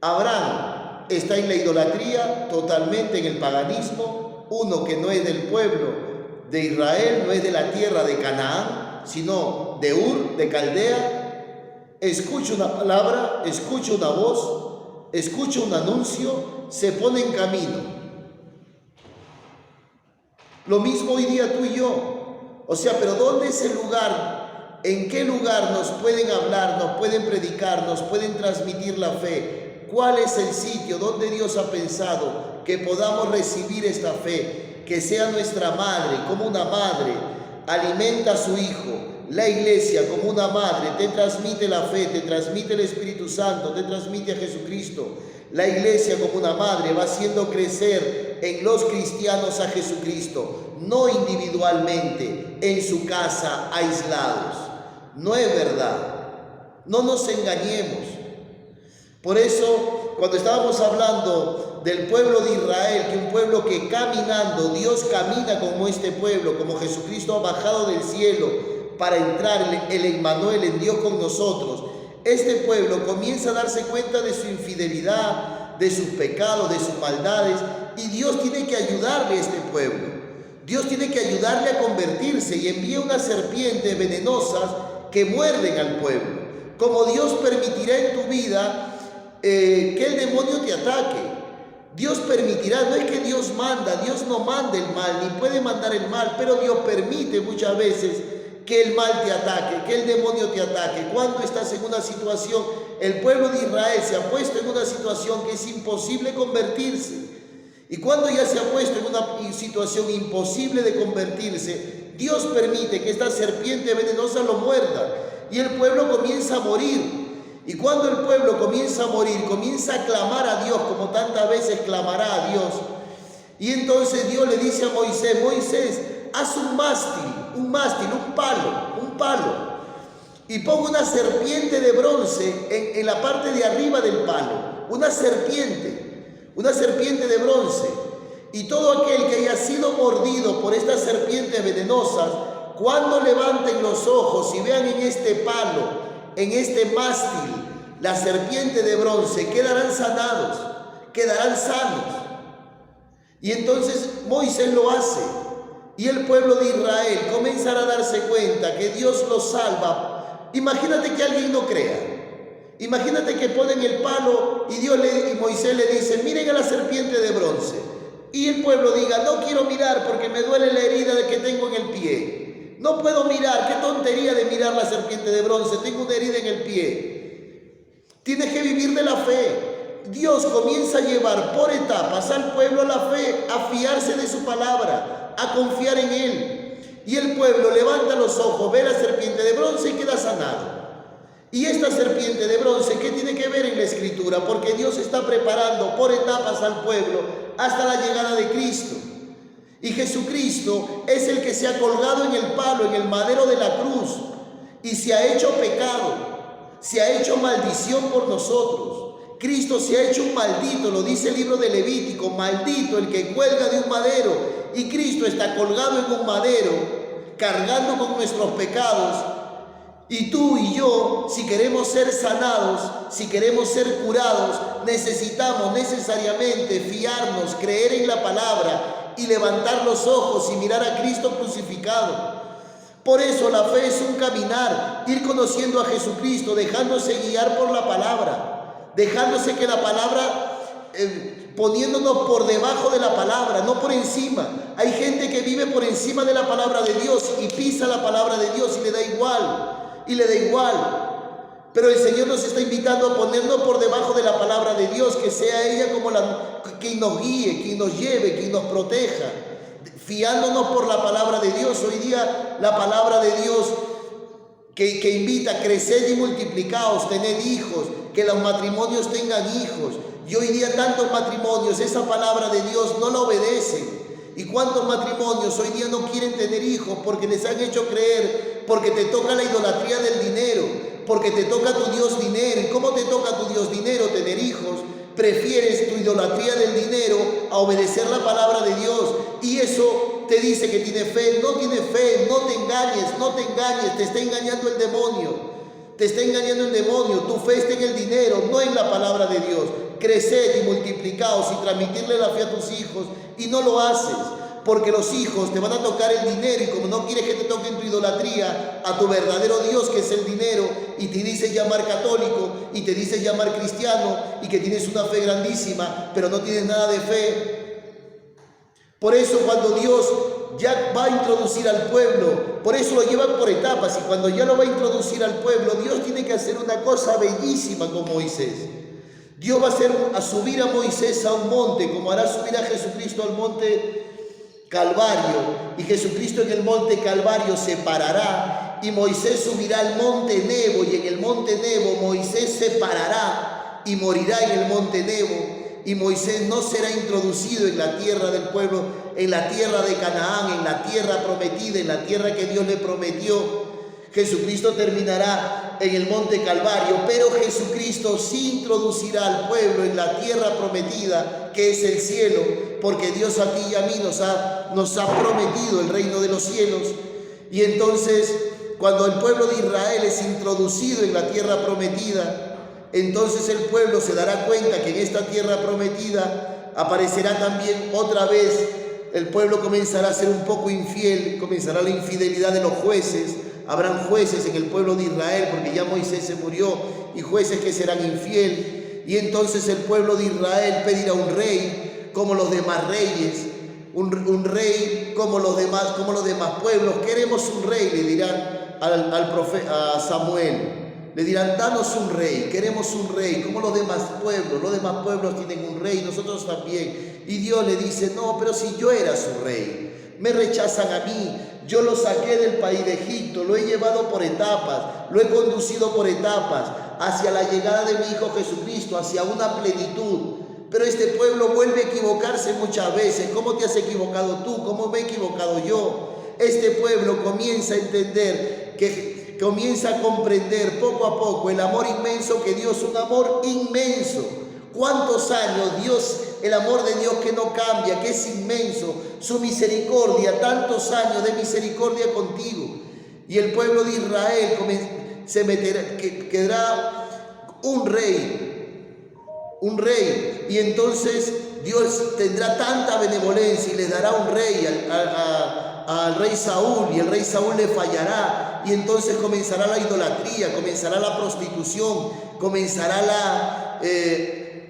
Abraham está en la idolatría, totalmente en el paganismo. Uno que no es del pueblo de Israel, no es de la tierra de Canaán, sino de Ur, de Caldea, escucha una palabra, escucha una voz, escucha un anuncio, se pone en camino. Lo mismo hoy día tú y yo. Pero ¿dónde es el lugar? ¿En qué lugar nos pueden hablar, nos pueden predicar, nos pueden transmitir la fe? ¿Cuál es el sitio donde Dios ha pensado que podamos recibir esta fe? Que sea nuestra madre, como una madre alimenta a su hijo. La iglesia, como una madre, te transmite la fe, te transmite el Espíritu Santo, te transmite a Jesucristo. La iglesia, como una madre, va haciendo crecer en los cristianos a Jesucristo, no individualmente, en su casa, aislados. No es verdad. No nos engañemos. Por eso, cuando estábamos hablando del pueblo de Israel, que un pueblo que caminando, Dios camina como este pueblo, como Jesucristo ha bajado del cielo para entrar el Emmanuel, en Dios con nosotros, este pueblo comienza a darse cuenta de su infidelidad, de sus pecados, de sus maldades, y Dios tiene que ayudarle a este pueblo. Dios tiene que ayudarle a convertirse y envía unas serpientes venenosas que muerden al pueblo. Como Dios permitirá en tu vida que el demonio te ataque. Dios permitirá, no es que Dios manda, Dios no manda el mal, ni puede mandar el mal, pero Dios permite muchas veces que el mal te ataque, que el demonio te ataque. Cuando estás en una situación, el pueblo de Israel se ha puesto en una situación que es imposible convertirse. Y cuando ya se ha puesto en una situación imposible de convertirse, Dios permite que esta serpiente venenosa lo muerda y el pueblo comienza a morir. Y cuando el pueblo comienza a morir, comienza a clamar a Dios, como tantas veces clamará a Dios, Y entonces Dios le dice a Moisés, Moisés, haz un mástil, un palo, y pon una serpiente de bronce en la parte de arriba del palo, una serpiente de bronce. Y todo aquel que haya sido mordido por estas serpientes venenosas, cuando levanten los ojos y vean en este palo, en este mástil, la serpiente de bronce, quedarán sanados, quedarán sanos. Y entonces Moisés lo hace, y el pueblo de Israel comenzará a darse cuenta que Dios los salva. Imagínate que alguien no crea. Imagínate que ponen el palo y Moisés le dice, miren a la serpiente de bronce. Y el pueblo diga, no quiero mirar porque me duele la herida que tengo en el pie. No puedo mirar, qué tontería de mirar la serpiente de bronce, tengo una herida en el pie. Tienes que vivir de la fe. Dios comienza a llevar por etapas al pueblo a la fe, a fiarse de su palabra, a confiar en Él. Y el pueblo levanta los ojos, ve la serpiente de bronce y queda sanado. Y esta serpiente de bronce, ¿qué tiene que ver en la Escritura? Porque Dios está preparando por etapas al pueblo hasta la llegada de Cristo. Y Jesucristo es el que se ha colgado en el palo, en el madero de la cruz, y se ha hecho pecado, se ha hecho maldición por nosotros. Cristo se ha hecho un maldito, lo dice el libro de Levítico, maldito el que cuelga de un madero. Y Cristo está colgado en un madero, cargando con nuestros pecados. Y tú y yo, si queremos ser sanados, si queremos ser curados, necesitamos necesariamente fiarnos, creer en la palabra y levantar los ojos y mirar a Cristo crucificado. Por eso la fe es un caminar, ir conociendo a Jesucristo, dejándose guiar por la palabra, dejándose que la palabra, poniéndonos por debajo de la palabra, no por encima. Hay gente que vive por encima de la palabra de Dios y pisa la palabra de Dios y le da igual. Pero el Señor nos está invitando a ponernos por debajo de la palabra de Dios, que sea ella como quien nos guíe, quien nos lleve, quien nos proteja, fiándonos por la palabra de Dios. Hoy día la palabra de Dios que invita a crecer y multiplicaos, tener hijos, que los matrimonios tengan hijos. Y hoy día tantos matrimonios, esa palabra de Dios no la obedecen. ¿Y cuántos matrimonios hoy día no quieren tener hijos porque les han hecho creer, porque te toca la idolatría del dinero, porque te toca tu Dios dinero? ¿Y cómo te toca tu Dios dinero tener hijos? Prefieres tu idolatría del dinero a obedecer la palabra de Dios. Y eso te dice que tiene fe. No tiene fe, no te engañes, te está engañando el demonio. Tu fe está en el dinero, no en la palabra de Dios. Creced y multiplicaos y transmitirle la fe a tus hijos, y no lo haces porque los hijos te van a tocar el dinero, y como no quieres que te toquen tu idolatría a tu verdadero Dios, que es el dinero, y te dices llamar católico y te dices llamar cristiano y que tienes una fe grandísima, pero no tienes nada de fe. Por eso cuando Dios ya va a introducir al pueblo, por eso lo llevan por etapas, y cuando ya lo va a introducir al pueblo, Dios tiene que hacer una cosa bellísima con Moisés. Dios va a subir a Moisés a un monte, como hará subir a Jesucristo al monte Calvario, y Jesucristo en el monte Calvario se parará, y Moisés subirá al monte Nebo, y en el monte Nebo Moisés se parará y morirá en el monte Nebo. Y Moisés no será introducido en la tierra del pueblo, en la tierra de Canaán, en la tierra prometida, en la tierra que Dios le prometió. Jesucristo terminará en el monte Calvario, pero Jesucristo sí introducirá al pueblo en la tierra prometida, que es el cielo, porque Dios a ti y a mí nos ha prometido el reino de los cielos. Y entonces, cuando el pueblo de Israel es introducido en la tierra prometida, entonces el pueblo se dará cuenta que en esta tierra prometida aparecerá también otra vez, el pueblo comenzará a ser un poco infiel, comenzará la infidelidad de los jueces. Habrán jueces en el pueblo de Israel, porque ya Moisés se murió, y jueces que serán infiel. Y entonces el pueblo de Israel pedirá un rey como los demás reyes, un rey como los demás pueblos. Queremos un rey, le dirán al profeta Samuel. Le dirán, danos un rey, queremos un rey, como los demás pueblos tienen un rey, nosotros también. Y Dios le dice, no, pero si yo era su rey, me rechazan a mí, yo lo saqué del país de Egipto, lo he llevado por etapas, lo he conducido por etapas, hacia la llegada de mi Hijo Jesucristo, hacia una plenitud. Pero este pueblo vuelve a equivocarse muchas veces. ¿Cómo te has equivocado tú? ¿Cómo me he equivocado yo? Este pueblo comienza a entender, que comienza a comprender poco a poco el amor inmenso que Dios, un amor inmenso. ¿Cuántos años Dios, el amor de Dios que no cambia, que es inmenso, su misericordia, tantos años de misericordia contigo? Y el pueblo de Israel quedará un rey, y entonces Dios tendrá tanta benevolencia y le dará un rey al rey Saúl, y el rey Saúl le fallará, y entonces comenzará la idolatría, comenzará la prostitución, comenzará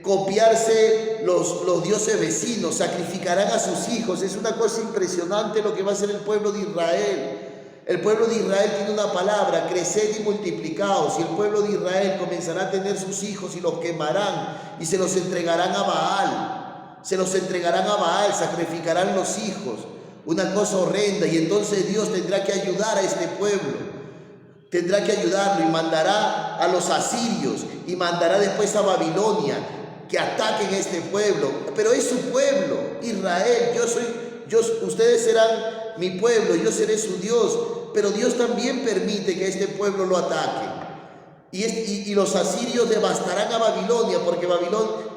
copiarse los dioses vecinos, sacrificarán a sus hijos. Es una cosa impresionante lo que va a hacer el pueblo de Israel. El pueblo de Israel tiene una palabra: creced y multiplicaos. Y el pueblo de Israel comenzará a tener sus hijos y los quemarán y se los entregarán a Baal. Se los entregarán a Baal, sacrificarán los hijos. Una cosa horrenda. Y entonces Dios tendrá que ayudar a este pueblo. Tendrá que ayudarlo y mandará a los asirios y mandará después a Babilonia que ataquen a este pueblo. Pero es su pueblo, Israel. Ustedes serán mi pueblo, yo seré su Dios. Pero Dios también permite que este pueblo lo ataque. Y los asirios devastarán a Babilonia,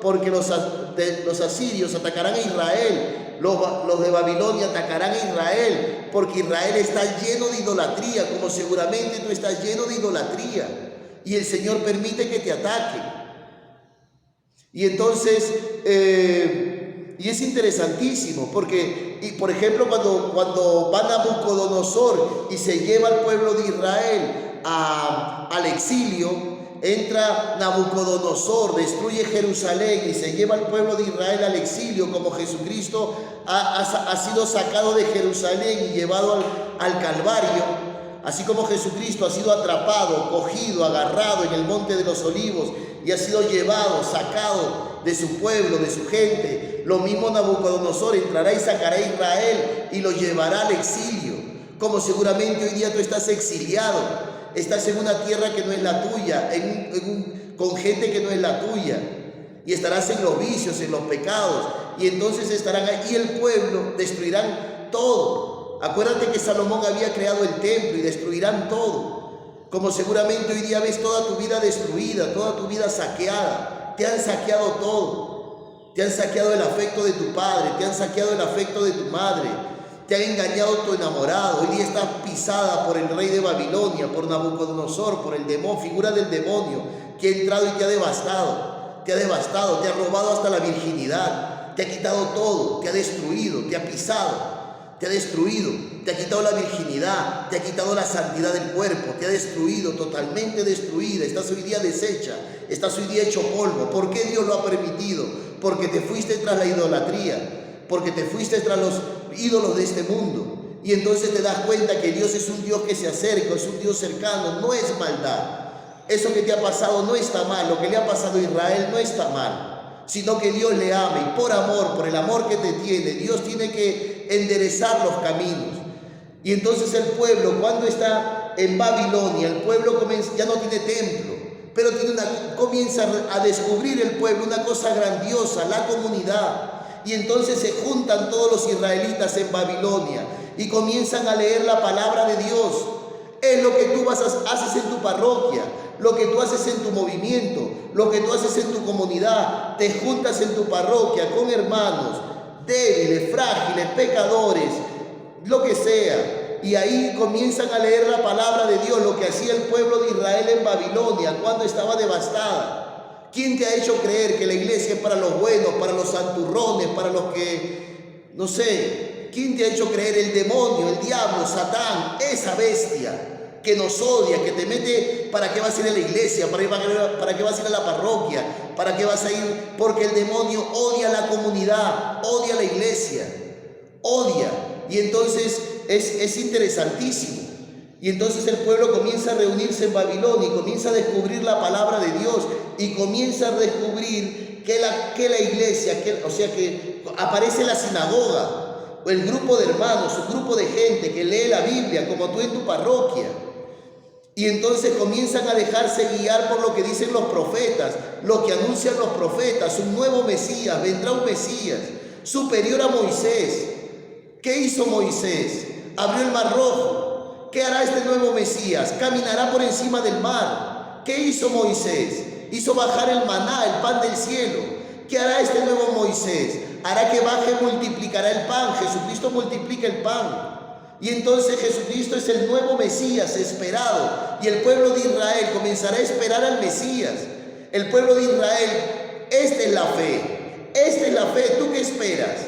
porque los asirios atacarán a Israel. Los de Babilonia atacarán a Israel, porque Israel está lleno de idolatría, como seguramente tú estás lleno de idolatría. Y el Señor permite que te ataquen. Y entonces, y es interesantísimo, porque, y por ejemplo, cuando va Nabucodonosor y se lleva al pueblo de Israel al exilio, entra Nabucodonosor, destruye Jerusalén y se lleva al pueblo de Israel al exilio, como Jesucristo ha sido sacado de Jerusalén y llevado al Calvario, así como Jesucristo ha sido atrapado, cogido, agarrado en el monte de los olivos y ha sido llevado, sacado de su pueblo, de su gente. Lo mismo Nabucodonosor entrará y sacará a Israel y lo llevará al exilio, como seguramente hoy día tú estás exiliado. Estás en una tierra que no es la tuya, con gente que no es la tuya, y estarás en los vicios, en los pecados, y entonces estarán ahí el pueblo, destruirán todo. Acuérdate que Salomón había creado el templo y destruirán todo, como seguramente hoy día ves toda tu vida destruida, toda tu vida saqueada. Te han saqueado todo, te han saqueado el afecto de tu padre, te han saqueado el afecto de tu madre, te ha engañado tu enamorado. Hoy día estás pisada por el rey de Babilonia, por Nabucodonosor, por el demonio, figura del demonio, que ha entrado y te ha devastado, te ha robado hasta la virginidad, te ha quitado todo, te ha destruido, te ha pisado, te ha destruido, te ha quitado la virginidad, te ha quitado la santidad del cuerpo, te ha destruido, totalmente destruida. Estás hoy día deshecha, estás hoy día hecho polvo. ¿Por qué Dios lo ha permitido? Porque te fuiste tras la idolatría, porque te fuiste tras los ídolos de este mundo. Y entonces te das cuenta que Dios es un Dios que se acerca, es un Dios cercano, no es maldad. Eso que te ha pasado no está mal, lo que le ha pasado a Israel no está mal, sino que Dios le ama, y por amor, por el amor que te tiene, Dios tiene que enderezar los caminos. Y entonces el pueblo, cuando está en Babilonia, el pueblo ya no tiene templo, pero comienza a descubrir el pueblo una cosa grandiosa, la comunidad. Y entonces se juntan todos los israelitas en Babilonia y comienzan a leer la palabra de Dios. Es lo que tú haces en tu parroquia, lo que tú haces en tu movimiento, lo que tú haces en tu comunidad. Te juntas en tu parroquia con hermanos débiles, frágiles, pecadores, lo que sea, y ahí comienzan a leer la palabra de Dios, lo que hacía el pueblo de Israel en Babilonia cuando estaba devastada. ¿Quién te ha hecho creer que la iglesia es para los buenos, para los santurrones, para los que, no sé? ¿Quién te ha hecho creer? El demonio, el diablo, Satán, esa bestia que nos odia, que te mete. ¿Para qué vas a ir a la iglesia? ¿Para qué vas a ir a la parroquia? ¿Para qué vas a ir? Porque el demonio odia la comunidad, odia la iglesia, odia. Y entonces es interesantísimo. Y entonces el pueblo comienza a reunirse en Babilonia y comienza a descubrir la palabra de Dios y comienza a descubrir que la iglesia, que aparece la sinagoga, el grupo de hermanos, un grupo de gente que lee la Biblia como tú en tu parroquia. Y entonces comienzan a dejarse guiar por lo que dicen los profetas, lo que anuncian los profetas, un nuevo Mesías, vendrá un Mesías superior a Moisés. ¿Qué hizo Moisés? Abrió el mar rojo. ¿Qué hará este nuevo Mesías? Caminará por encima del mar. ¿Qué hizo Moisés? Hizo bajar el maná, el pan del cielo. ¿Qué hará este nuevo Moisés? Hará que baje y multiplicará el pan. Jesucristo multiplica el pan. Y entonces Jesucristo es el nuevo Mesías esperado. Y el pueblo de Israel comenzará a esperar al Mesías. El pueblo de Israel, esta es la fe. Esta es la fe. ¿Tú qué esperas?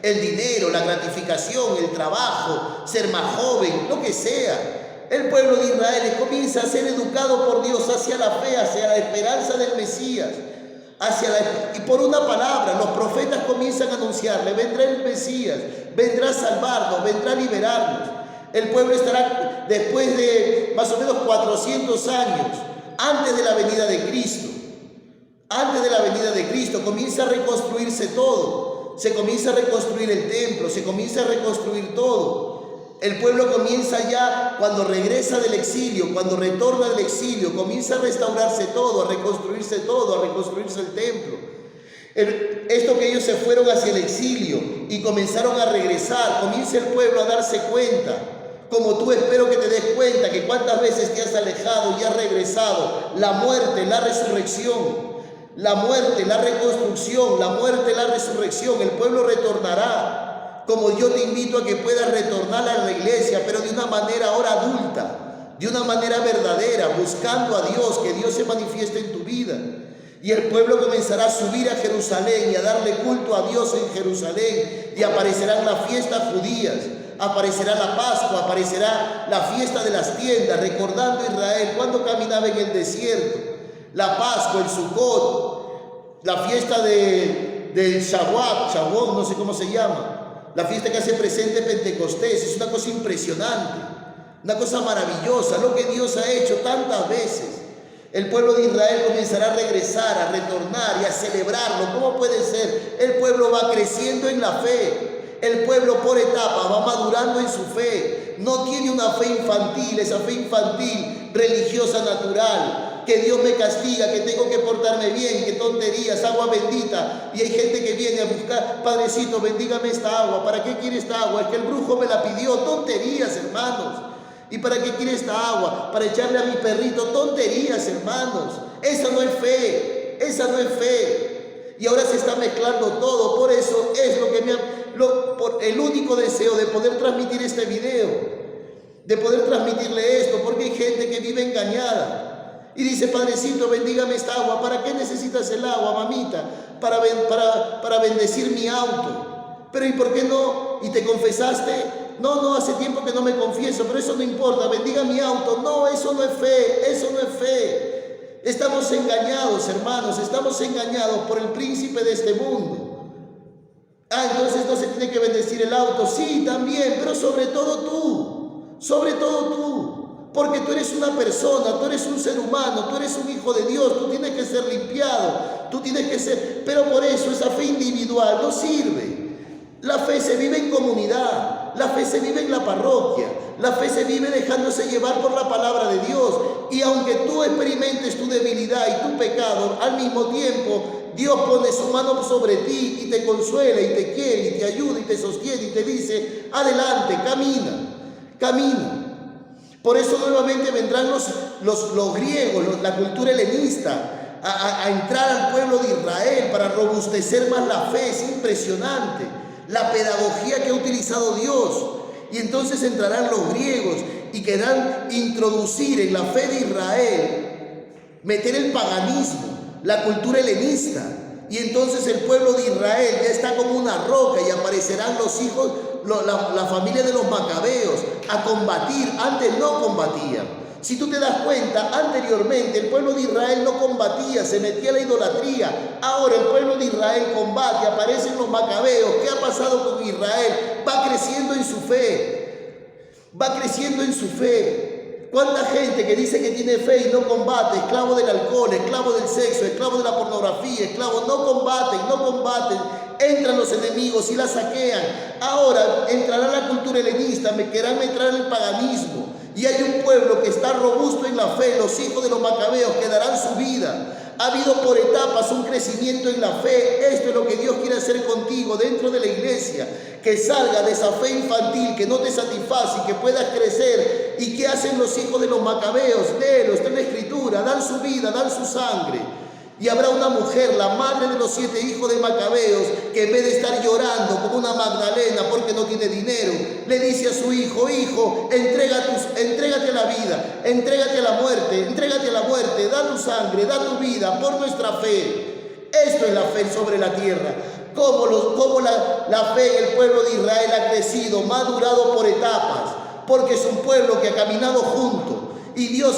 El dinero, la gratificación, el trabajo, ser más joven, lo que sea. El pueblo de Israel comienza a ser educado por Dios hacia la fe, hacia la esperanza del Mesías. Y por una palabra, los profetas comienzan a anunciarle: vendrá el Mesías, vendrá a salvarnos, vendrá a liberarnos. El pueblo estará, después de más o menos 400 años, antes de la venida de Cristo. Antes de la venida de Cristo comienza a reconstruirse todo. Se comienza a reconstruir el templo, se comienza a reconstruir todo. El pueblo comienza ya, cuando regresa del exilio, cuando retorna del exilio, comienza a restaurarse todo, a reconstruirse el templo. Esto que ellos se fueron hacia el exilio y comenzaron a regresar, comienza el pueblo a darse cuenta, como tú espero que te des cuenta, que cuántas veces te has alejado y has regresado. La muerte, la resurrección, la muerte, la reconstrucción, la muerte, la resurrección, el pueblo retornará. Como yo te invito a que puedas retornar a la iglesia, pero de una manera ahora adulta, de una manera verdadera, buscando a Dios, que Dios se manifieste en tu vida. Y el pueblo comenzará a subir a Jerusalén y a darle culto a Dios en Jerusalén. Y aparecerán las fiestas judías, aparecerá la Pascua, aparecerá la fiesta de las tiendas, recordando a Israel cuando caminaba en el desierto. La Pascua, el Sukkot, la fiesta del Shavuot, no sé cómo se llama. La fiesta que hace presente Pentecostés, es una cosa impresionante, una cosa maravillosa, lo que Dios ha hecho tantas veces. El pueblo de Israel comenzará a regresar, a retornar y a celebrarlo. ¿Cómo puede ser? El pueblo va creciendo en la fe. El pueblo por etapas va madurando en su fe. No tiene una fe infantil, esa fe infantil religiosa natural. Que Dios me castiga, que tengo que portarme bien, que tonterías, agua bendita. Y hay gente que viene a buscar: Padrecito, bendígame esta agua. ¿Para qué quiere esta agua? Es que el brujo me la pidió. Tonterías, hermanos. ¿Y para qué quiere esta agua? Para echarle a mi perrito. Tonterías, hermanos. Esa no es fe. Esa no es fe. Y ahora se está mezclando todo. Por eso es lo que el único deseo de poder transmitir este video, de poder transmitirle esto, porque hay gente que vive engañada. Y dice: Padrecito, bendígame esta agua. ¿Para qué necesitas el agua, mamita? Para bendecir mi auto. Pero ¿y por qué no? ¿Y te confesaste? No, hace tiempo que no me confieso, pero eso no importa. Bendiga mi auto. No, eso no es fe, eso no es fe. Estamos engañados, hermanos, estamos engañados por el príncipe de este mundo. Entonces no se tiene que bendecir el auto. Sí, también, pero sobre todo tú. Porque tú eres una persona, tú eres un ser humano, tú eres un hijo de Dios, tú tienes que ser limpiado, pero por eso esa fe individual no sirve. La fe se vive en comunidad, la fe se vive en la parroquia, la fe se vive dejándose llevar por la palabra de Dios. Y aunque tú experimentes tu debilidad y tu pecado, al mismo tiempo Dios pone su mano sobre ti y te consuela y te quiere y te ayuda y te sostiene y te dice: adelante, camina. Por eso nuevamente vendrán los griegos, la cultura helenista, a entrar al pueblo de Israel para robustecer más la fe. Es impresionante la pedagogía que ha utilizado Dios. Y entonces entrarán los griegos y querrán introducir en la fe de Israel, meter el paganismo, la cultura helenista. Y entonces el pueblo de Israel ya está como una roca y aparecerán los hijos, la familia de los macabeos a combatir. Antes no combatían. Si tú te das cuenta, anteriormente el pueblo de Israel no combatía, se metía a la idolatría. Ahora el pueblo de Israel combate, aparecen los macabeos. ¿Qué ha pasado con Israel? Va creciendo en su fe. ¿Cuánta gente que dice que tiene fe y no combate? Esclavo del alcohol, esclavo del sexo, esclavo de la pornografía, esclavo, no combaten. Entran los enemigos y la saquean. Ahora entrará la cultura helenista, me querrán entrar en el paganismo. Y hay un pueblo que está robusto en la fe, los hijos de los macabeos que darán su vida. Ha habido por etapas un crecimiento en la fe. Esto es lo que Dios quiere hacer contigo dentro de la iglesia. Que salga de esa fe infantil que no te satisface y que puedas crecer. ¿Y qué hacen los hijos de los macabeos? Léelo, está en la escritura. Dan su vida, dan su sangre. Y habrá una mujer, la madre de los 7 hijos de Macabeos, que en vez de estar llorando como una Magdalena porque no tiene dinero, le dice a su hijo: hijo, entrégate a la vida, entrégate a la muerte, da tu sangre, da tu vida por nuestra fe. Esto es la fe sobre la tierra. Cómo la fe en el pueblo de Israel ha crecido, madurado por etapas, porque es un pueblo que ha caminado junto. Y Dios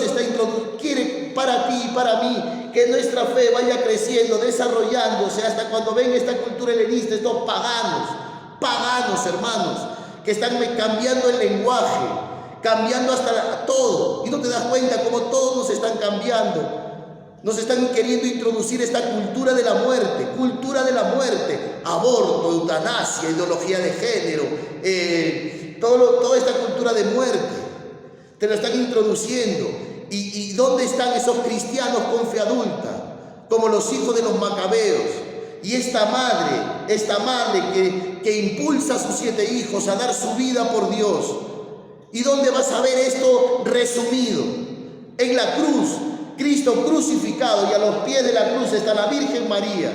quiere para ti y para mí que nuestra fe vaya creciendo, desarrollándose, hasta cuando venga esta cultura helenista, estos paganos hermanos, que están cambiando el lenguaje, cambiando hasta todo, y no te das cuenta cómo todos nos están cambiando. Nos están queriendo introducir esta cultura de la muerte, aborto, eutanasia, ideología de género, toda esta cultura de muerte. Te lo están introduciendo. ¿Y dónde están esos cristianos con fe adulta? Como los hijos de los macabeos. Y esta madre que impulsa a sus 7 hijos a dar su vida por Dios. ¿Y dónde vas a ver esto resumido? En la cruz, Cristo crucificado, y a los pies de la cruz está la Virgen María,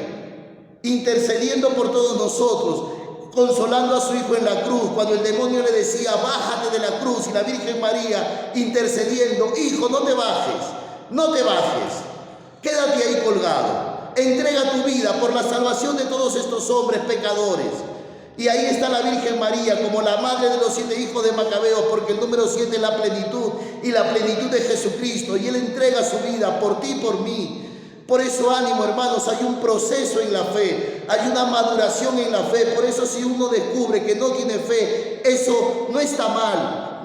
intercediendo por todos nosotros, consolando a su hijo en la cruz, cuando el demonio le decía: bájate de la cruz, y la Virgen María intercediendo: hijo, no te bajes, quédate ahí colgado, entrega tu vida por la salvación de todos estos hombres pecadores. Y ahí está la Virgen María como la madre de los 7 hijos de Macabeos, porque el número 7 es la plenitud, y la plenitud de Jesucristo, y Él entrega su vida por ti y por mí. Por eso, ánimo hermanos, hay un proceso en la fe, hay una maduración en la fe. Por eso, si uno descubre que no tiene fe, eso no está mal.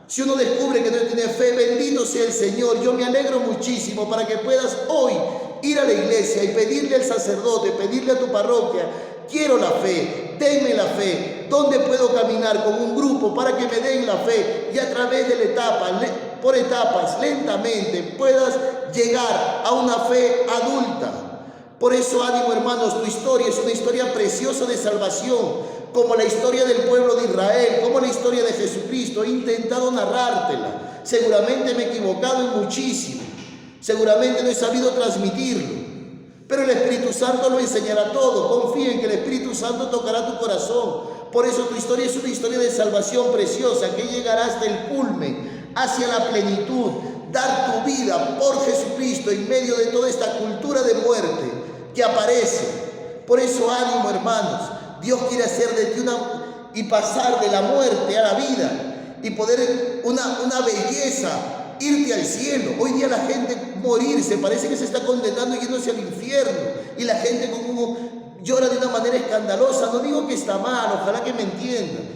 Si uno descubre que no tiene fe, bendito sea el Señor. Yo me alegro muchísimo para que puedas hoy ir a la iglesia y pedirle al sacerdote, pedirle a tu parroquia: quiero la fe, denme la fe. ¿Dónde puedo caminar con un grupo para que me den la fe? Y a través de la etapa, por etapas, lentamente, puedas llegar a una fe adulta. Por eso, ánimo hermanos, tu historia es una historia preciosa de salvación, como la historia del pueblo de Israel, como la historia de Jesucristo. He intentado narrártela. Seguramente me he equivocado en muchísimo. Seguramente no he sabido transmitirlo. Pero el Espíritu Santo lo enseñará todo. Confía en que el Espíritu Santo tocará tu corazón. Por eso tu historia es una historia de salvación preciosa, que llegará hasta el culmen, hacia la plenitud. Dar tu vida por Jesucristo en medio de toda esta cultura de muerte que aparece. Por eso, ánimo hermanos, Dios quiere hacer de ti y pasar de la muerte a la vida, y poder una belleza, irte al cielo. Hoy día la gente morirse parece que se está condenando y yéndose al infierno, y la gente como llora de una manera escandalosa. No digo que está mal, ojalá que me entiendan,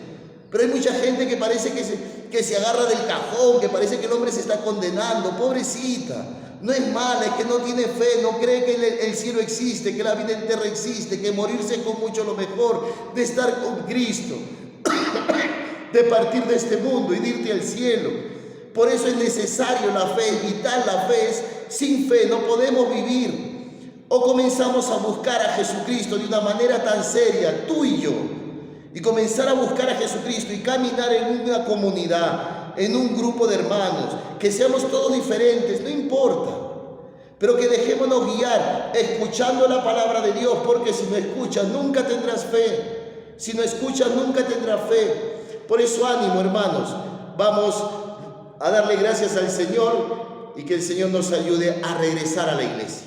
pero hay mucha gente que parece que se agarra del cajón, que parece que el hombre se está condenando. Pobrecita, no es mala, es que no tiene fe, no cree que el cielo existe, que la vida eterna existe, que morirse es con mucho lo mejor de estar con Cristo, de partir de este mundo y de irte al cielo. Por eso es necesario la fe, es vital la fe. Sin fe no podemos vivir. O comenzamos a buscar a Jesucristo de una manera tan seria, tú y yo, y comenzar a buscar a Jesucristo y caminar en una comunidad, en un grupo de hermanos, que seamos todos diferentes, no importa, pero que dejémonos guiar escuchando la palabra de Dios, porque si no escuchas nunca tendrás fe. Si no escuchas nunca tendrás fe. Por eso, ánimo hermanos, vamos a darle gracias al Señor, y que el Señor nos ayude a regresar a la iglesia.